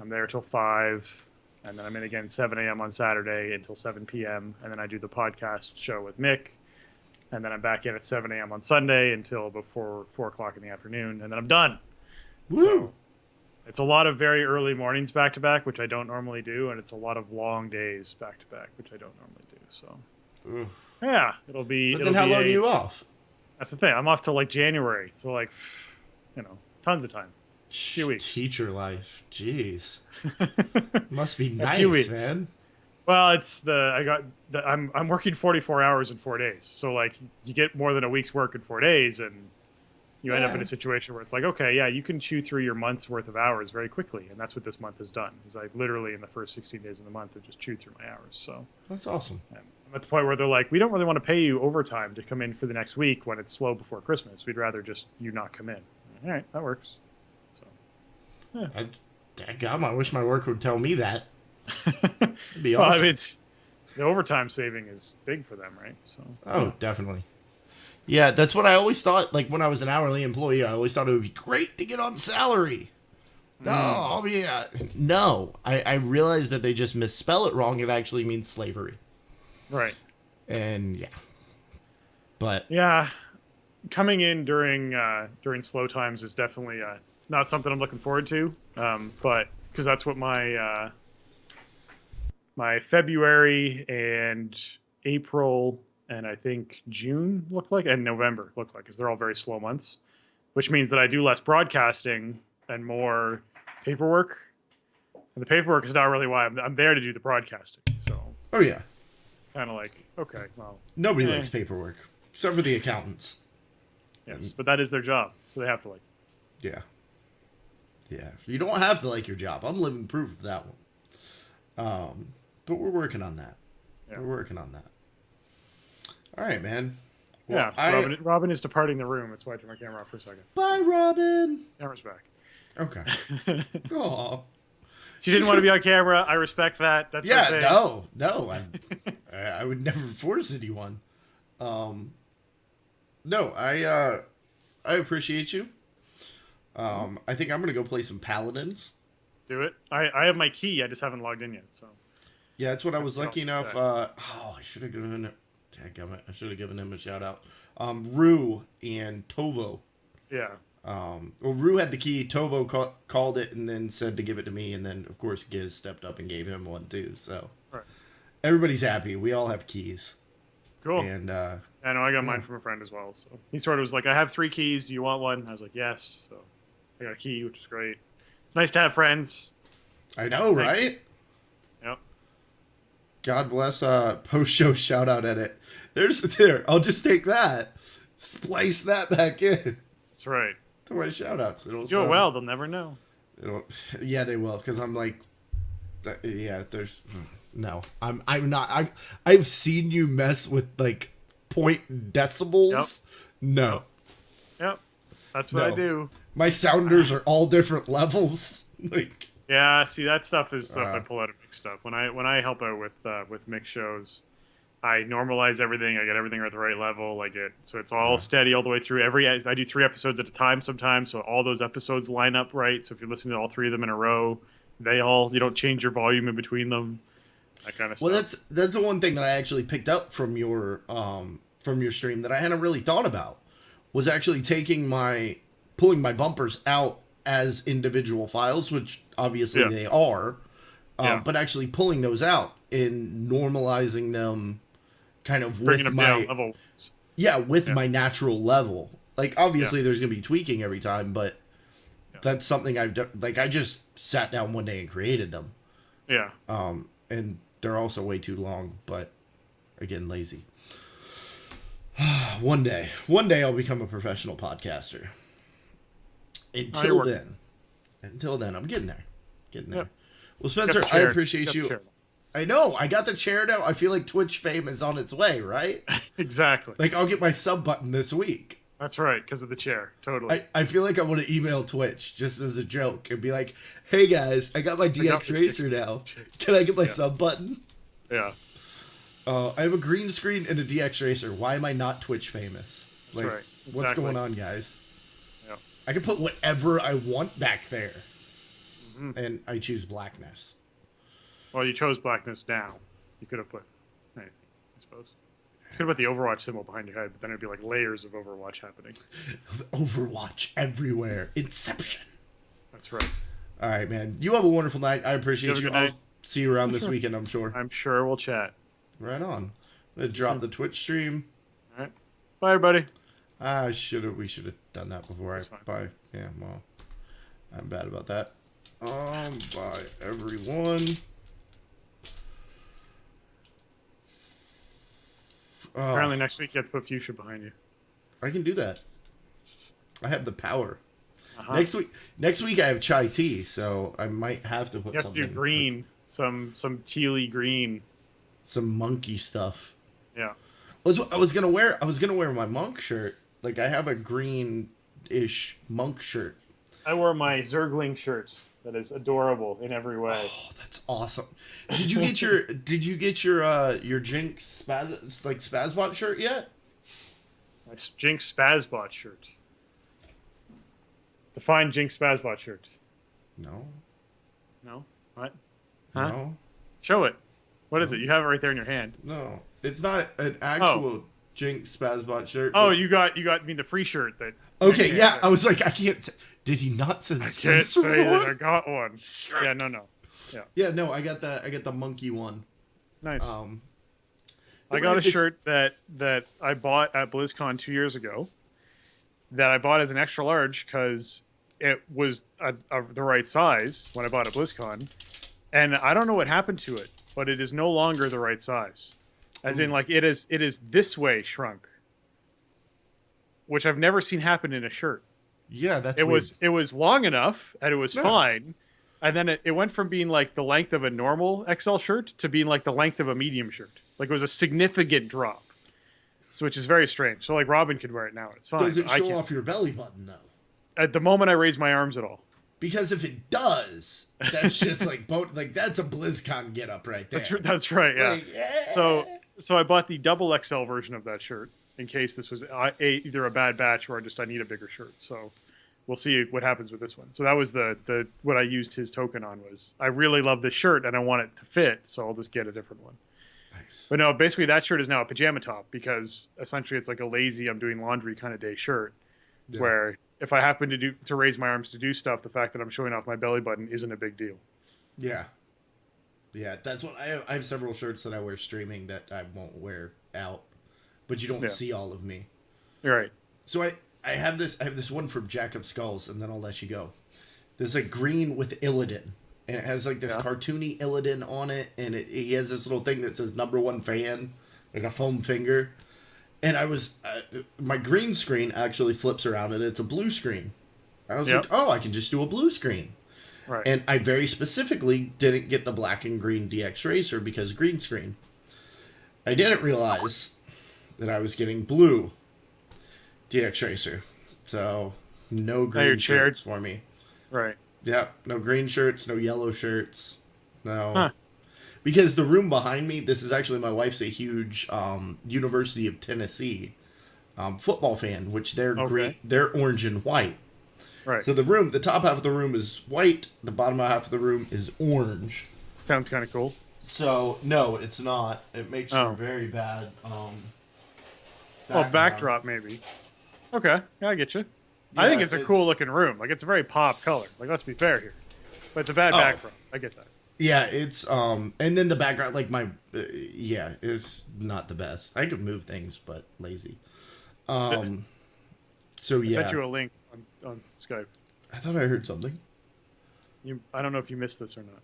I'm there till 5, and then I'm in again 7 a.m. on Saturday until 7 p.m., and then I do the podcast show with Mick, and then I'm back in at 7 a.m. on Sunday until before 4 o'clock in the afternoon, and then I'm done. Woo! So it's a lot of very early mornings back-to-back, which I don't normally do, and it's a lot of long days back-to-back, which I don't normally do, so... Oof. Yeah, it'll be... But then how long are you off? That's the thing. I'm off till January, so tons of time. A few weeks. Teacher life. Jeez. Must be few nice, weeks. man. Well, I'm working 44 hours in 4 days, so you get more than a week's work in 4 days, and you end up in a situation where it's like, okay, yeah, you can chew through your month's worth of hours very quickly, and that's what this month has done. Is I literally in the first 16 days of the month have just chewed through my hours. So That's awesome. I'm at the point where they're like, we don't really want to pay you overtime to come in for the next week when it's slow before Christmas. We'd rather just you not come in. All right, that works. So Dadgum, I wish my work would tell me that. It'd be awesome. Well, I mean, the overtime saving is big for them, right? So Oh, definitely. Yeah, that's what I always thought. Like when I was an hourly employee, I always thought it would be great to get on salary. No, I'll be. No, I realized that they just misspell it wrong. It actually means slavery. right. And yeah, but Yeah, coming in during slow times is definitely not something I'm looking forward to. But because that's what my February and April and I think June look like, and November look like, because they're all very slow months, which means that I do less broadcasting and more paperwork. And the paperwork is not really why I'm there to do the broadcasting. So oh yeah, it's kind of like, okay, well, nobody Eh. likes paperwork except for the accountants. yes, but that is their job, so they have to like. Yeah, yeah. You don't have to like your job. I'm living proof of that one. But we're working on that. Yeah. We're working on that. All right, man. Yeah, Well, Robin is departing the room. That's why I turned my camera off for a second. Bye, Robin. Camera's back. Okay. Aw. She didn't want to be on camera. I respect that. That's her Yeah, thing. no. I would never force anyone. No, I appreciate you. I think I'm gonna go play some Paladins. Do it. I have my key. I just haven't logged in yet. So Yeah, that's what I was That's lucky what I was enough. I should have given it. Dadgummit, I should have given him a shout out. Rue and Tovo. yeah, Well, Rue had the key. Tovo called it and then said to give it to me, and then of course Giz stepped up and gave him one too. So right. everybody's happy. We all have keys. Cool. And I know I got mine from a friend as well. So he sort of was like, "I have 3 keys. Do you want one?" I was like, "Yes." So I got a key, which is great. It's nice to have friends. I know, Thanks. right? Yep. God bless post show shout out edit. There. I'll just take that. Splice that back in That's right. to my shout outs. Do it well. They'll never know. Yeah, they will, because I'm like, yeah, there's no. I'm not. I've seen you mess with like point decibels. No. Yep. That's what I No. do. My sounders are all different levels. Like, Yeah, see, that stuff is stuff I pull out of mixed stuff. When I help out with mixed shows, I normalize everything. I get everything at the right level. So it's all steady all the way through. I do 3 episodes at a time sometimes, so all those episodes line up right. So if you're listening to all 3 of them in a row, you don't change your volume in between them. That kind of stuff. well, that's the one thing that I actually picked up from your stream that I hadn't really thought about, was actually pulling my bumpers out as individual files, which obviously Yeah. they are, Yeah. but actually pulling those out and normalizing them kind of Bringing with them my down level. my natural level. Like, obviously there's gonna be tweaking every time, but that's something I've done. Like, I just sat down one day and created them, Yeah. and they're also way too long, but again, lazy. One day I'll become a professional podcaster. Until then, I'm getting there. Yep. Well, Spencer, Got the I chair. appreciate Got the you. chair. I know, I got the chair now. I feel like Twitch fame is on its way, right? Exactly. Like, I'll get my sub button this week. That's right, because of the chair. Totally. I feel like I want to email Twitch just as a joke and be like, hey guys, I got my DX Racer now. Can I get my sub button? Yeah. I have a green screen and a DX Racer. Why am I not Twitch famous? That's right. What's Exactly. going on, guys? Yeah. I can put whatever I want back there. Mm-hmm. And I choose blackness. Well, you chose blackness now. You could have put anything, I suppose. You could have put the Overwatch symbol behind your head, but then it'd be like layers of Overwatch happening. Overwatch everywhere. Inception. That's right. All right, man. You have a wonderful night. I appreciate You have a you. good night. I'll see you around this weekend, I'm sure. I'm sure we'll chat. Right on. I'm going to drop the Twitch stream. All right. Bye, everybody. We should have done that before. That's fine. Bye. Yeah, well, I'm bad about that. Bye, everyone. Apparently next week you have to put fuchsia behind you. I can do that. I have the power. Uh-huh. Next week I have chai tea, so I might have to put You have to something do green, some tealy green. some monkey stuff. Yeah. I was gonna wear my monk shirt. Like, I have a green-ish monk shirt. I wore my Zergling shirts that is adorable in every way. Oh, that's awesome. Did you get your your Jinx Spazbot shirt yet? My Jinx Spazbot shirt. Define Jinx Spazbot shirt. No. No? What? Huh? No. Show it. What is it? You have it right there in your hand. No. It's not an actual Jinx Spazbot shirt. Oh, but... you got I mean the free shirt that. Okay, yeah. I was like, I can't say... Did he not send I Spencer can't say that one? I got one. Yeah, no. Yeah. Yeah, no, I got the monkey one. Nice. Um I got a shirt that I bought at BlizzCon 2 years ago. That I bought as an extra large because it was the right size when I bought at BlizzCon, and I don't know what happened to it, but it is no longer the right size. As in, like it is this way shrunk, which I've never seen happen in a shirt. Yeah, that's It weird. was long enough and it was Yeah. fine, and then it went from being like the length of a normal XL shirt to being like the length of a medium shirt. Like it was a significant drop, so which is very strange. So like Robin could wear it now, it's fine. Does it I show can't. off your belly button though? At the moment I raise my arms at all. Because if it does, that's just like that's a BlizzCon get up right there. That's right, yeah. Like, yeah. So I bought the double XL version of that shirt in case this was either a bad batch or I need a bigger shirt. So we'll see what happens with this one. So that was the what I used his token on was I really love this shirt and I want it to fit, so I'll just get a different one. Nice. But no, basically that shirt is now a pajama top because essentially it's like a lazy I'm doing laundry kind of day shirt Yeah. where if I happen to raise my arms to do stuff, the fact that I'm showing off my belly button isn't a big deal. Yeah. Yeah, that's what I have several shirts that I wear streaming that I won't wear out, but you don't see all of me. You're right. So I have this one from Jack of Skulls, and then I'll let you go. There's a green with Illidan, and it has like this cartoony Illidan on it, and he has this little thing that says #1 fan, like a foam finger. And I was my green screen actually flips around, and it's a blue screen. I was like, oh, I can just do a blue screen. Right. And I very specifically didn't get the black and green DX Racer because green screen. I didn't realize that I was getting blue DX Racer. So, no green shirts for me. Right. Yeah, no green shirts, no yellow shirts. No. Huh. Because the room behind me, this is actually my wife's a huge University of Tennessee football fan, which they're green, they're orange and white. Right. So the top half of the room is white, the bottom half of the room is orange. Sounds kind of cool. So no, it's not. It makes for very bad. Backdrop maybe. Okay, yeah, I get you. I think it's a cool looking room. Like it's a very pop color. Like let's be fair here, but it's a bad backdrop. I get that. Yeah, it's and then the background, like my is not the best. I could move things, but lazy. So yeah. I sent you a link on Skype. I thought I heard something. I don't know if you missed this or not.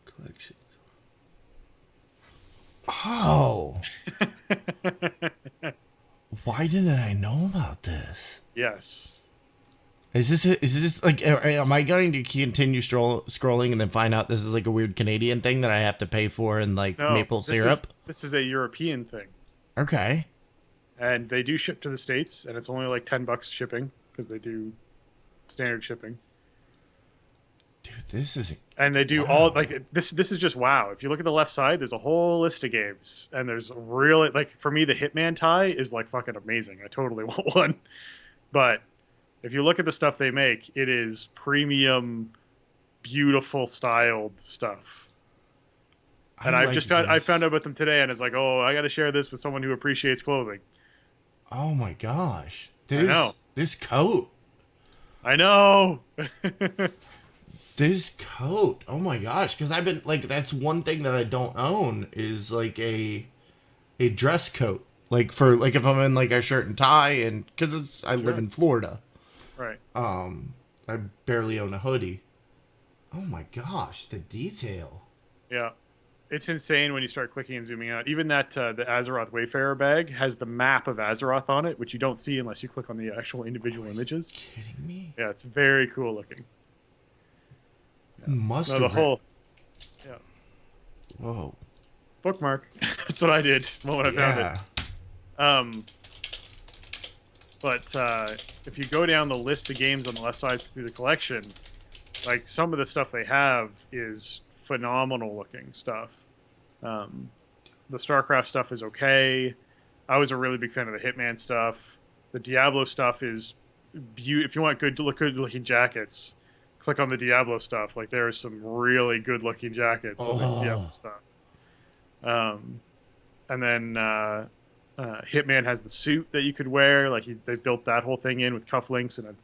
Collection. Oh. Why didn't I know about this? Yes. Is this like, am I going to continue scrolling and then find out this is like a weird Canadian thing that I have to pay for and like maple syrup? This is a European thing. Okay. And they do ship to the States, and it's only like $10 shipping because they do standard shipping. Dude, this is... And they do all like this. This is just wow. If you look at the left side, there's a whole list of games, and there's really like for me the Hitman tie is like fucking amazing. I totally want one. But if you look at the stuff they make, it is premium, beautiful styled stuff. And I found out about them today, and it's like, oh, I got to share this with someone who appreciates clothing. Oh my gosh! I know. This coat. I know. This coat, oh my gosh, because I've been, like, that's one thing that I don't own, is, like, a dress coat. Like, for, like, if I'm in, like, a shirt and tie, and, because I live in Florida. Right. I barely own a hoodie. Oh my gosh, the detail. Yeah. It's insane when you start clicking and zooming out. Even that, the Azeroth Wayfarer bag has the map of Azeroth on it, which you don't see unless you click on the actual individual images. Kidding me? Yeah, it's very cool looking. Mustard. No, the whole... Yeah. Whoa. Bookmark. That's what I did the moment I found it. But if you go down the list of games on the left side through the collection, like some of the stuff they have is phenomenal looking stuff. The StarCraft stuff is okay. I was a really big fan of the Hitman stuff. The Diablo stuff is if you want good looking jackets, click on the Diablo stuff. Like there are some really good looking jackets on the Diablo stuff. And then Hitman has the suit that you could wear. Like they built that whole thing in with cufflinks and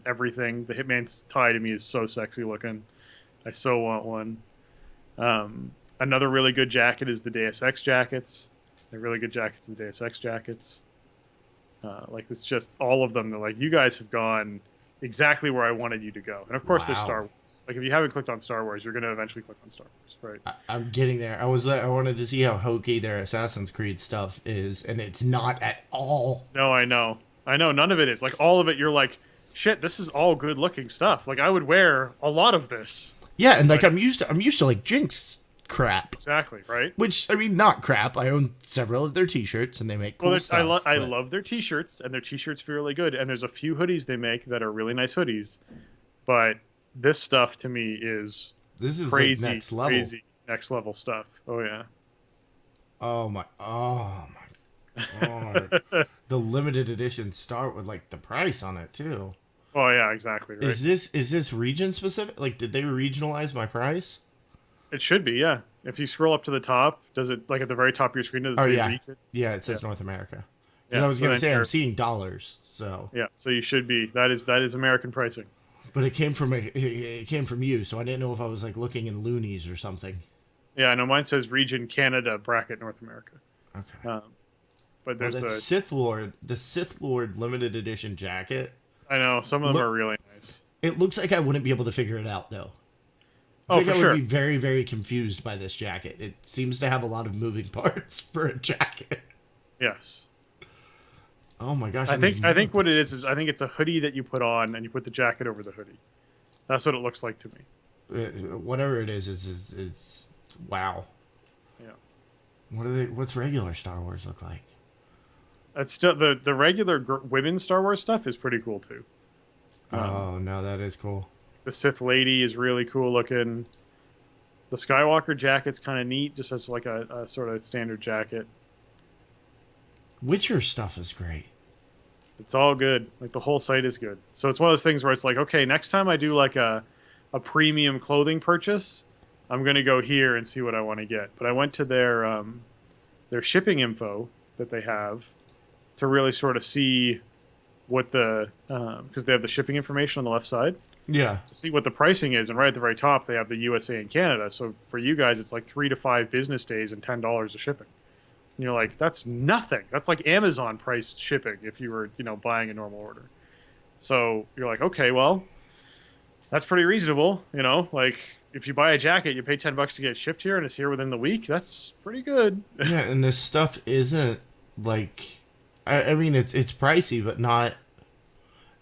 everything. The Hitman's tie to me is so sexy looking. I so want one. Another really good jacket is the Deus Ex jackets. They're really good jackets, the Deus Ex jackets. Like it's just all of them. They're like, you guys have gone exactly where I wanted you to go. And of course, there's Star Wars. Like if you haven't clicked on Star Wars, you're going to eventually click on Star Wars, right? I'm getting there. I wanted to see how hokey their Assassin's Creed stuff is, and it's not at all. No, I know. None of it is. Like all of it, you're like, shit, this is all good looking stuff. Like I would wear a lot of this. Yeah, and like I'm used to like Jinx crap. Exactly, right? Which, I mean, not crap. I own several of their t-shirts, and they make cool stuff. I love their t-shirts, and their t-shirts feel really good. And there's a few hoodies they make that are really nice hoodies. But this stuff, to me, is crazy, like next level. Crazy next level stuff. Oh, yeah. Oh, my God. The limited editions start with, like, the price on it, too. Oh, yeah, exactly. Right. Is this region specific? Like, did they regionalize my price? It should be, yeah. If you scroll up to the top, does it, like at the very top of your screen, does it say region? Yeah, it says North America. Yeah, I was going to say, I'm seeing dollars, so. Yeah, so you should be. That is American pricing. But it came from you, so I didn't know if I was like looking in loonies or something. Yeah, I know mine says region Canada bracket North America. Okay. But there's the Sith Lord limited edition jacket. I know, some of them are really nice. It looks like I wouldn't be able to figure it out, though. I would be very, very confused by this jacket. It seems to have a lot of moving parts for a jacket. Yes. Oh my gosh! I think what it is I think it's a hoodie that you put on and you put the jacket over the hoodie. That's what it looks like to me. Whatever it is wow. Yeah. What's regular Star Wars look like? It's still the regular women's Star Wars stuff is pretty cool too. Oh no, that is cool. The Sith Lady is really cool looking. The Skywalker jacket's kind of neat, just as like a sort of standard jacket. Witcher stuff is great. It's all good. Like the whole site is good. So it's one of those things where it's like, okay, next time I do like a premium clothing purchase, I'm gonna go here and see what I want to get. But I went to their shipping info that they have to really sort of see what because they have the shipping information on the left side. Yeah. To see what the pricing is, and right at the very top they have the USA and Canada. So for you guys, it's like 3 to 5 business days and $10 of shipping. And you're like, that's nothing. That's like Amazon price shipping if you were, buying a normal order. So you're like, okay, well, that's pretty reasonable. Like if you buy a jacket, you pay $10 to get it shipped here, and it's here within the week. That's pretty good. Yeah, and this stuff isn't like, I mean, it's pricey, but not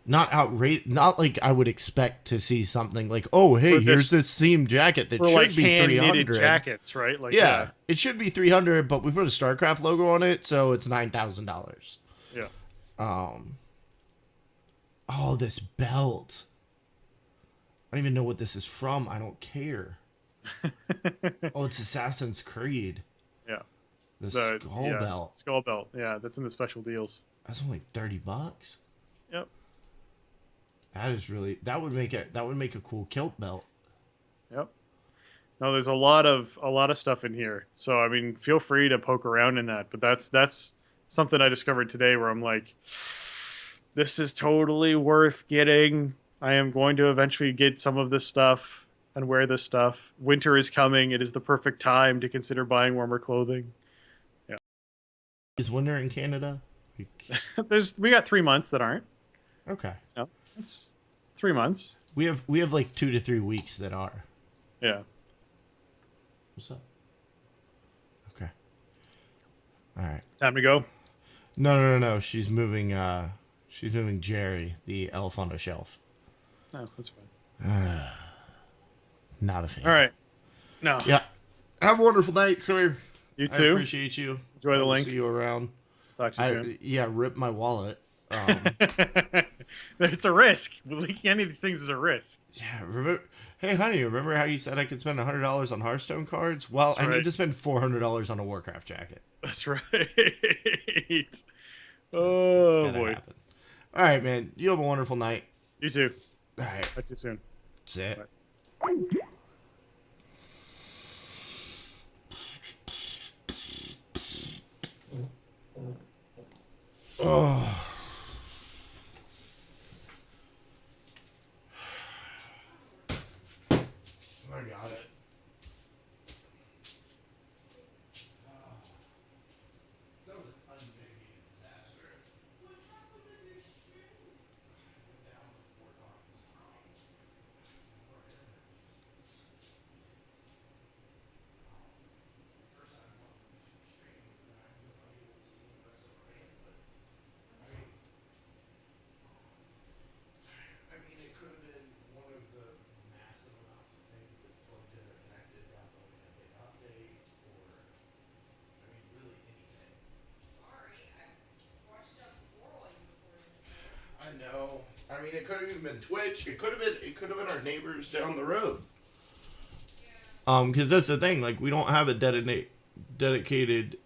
outrageous. Not like I would expect to see something like, oh, hey, here's this seam jacket that should like be $300. Jackets, right? Like yeah, it should be $300, but we put a StarCraft logo on it, so it's $9,000. Yeah. Oh, this belt. I don't even know what this is from. I don't care. Oh, it's Assassin's Creed. Yeah. The skull belt. Skull belt. Yeah, that's in the special deals. That's only $30. Yep. That would make a cool kilt belt. Yep. No, there's a lot of stuff in here. So I mean, feel free to poke around in that. But that's something I discovered today where I'm like, this is totally worth getting. I am going to eventually get some of this stuff and wear this stuff. Winter is coming. It is the perfect time to consider buying warmer clothing. Yeah. Is winter in Canada? We got 3 months that aren't. Okay. No, it's 3 months. We have like 2 to 3 weeks that are. Yeah. What's up? Okay. All right. Time to go. No. She's moving Jerry, the elf, on the shelf. Oh, that's fine. Not a fan. All right. No. Yeah. Have a wonderful night, sir. You too. I appreciate you. Enjoy the link. See you around. Talk to you soon. Yeah, rip my wallet. It's a risk. Leaking any of these things is a risk. Yeah, remember? Hey, honey, remember how you said I could spend $100 on Hearthstone cards? Well, That's I right. need to spend $400 on a Warcraft jacket. That's right. It's Oh gotta boy. happen. All right, man. You have a wonderful night. You too. All right, Talk to you soon. that's it. Bye. Oh. I got it. That was an unmitigated disaster. What happened to your shit? Down to 4 times. First time I wanted to stream, and I feel unable to see the rest of our band, but I mean, it could have been one of the massive amounts of things that plugged in or connected down to like a big update, or I mean, really anything. Sorry, I've watched stuff before while you recorded. I know. I mean, it could have even been Twitch. It could have been. It could have been our neighbors down the road. Yeah. Because that's the thing. Like, we don't have a dedicated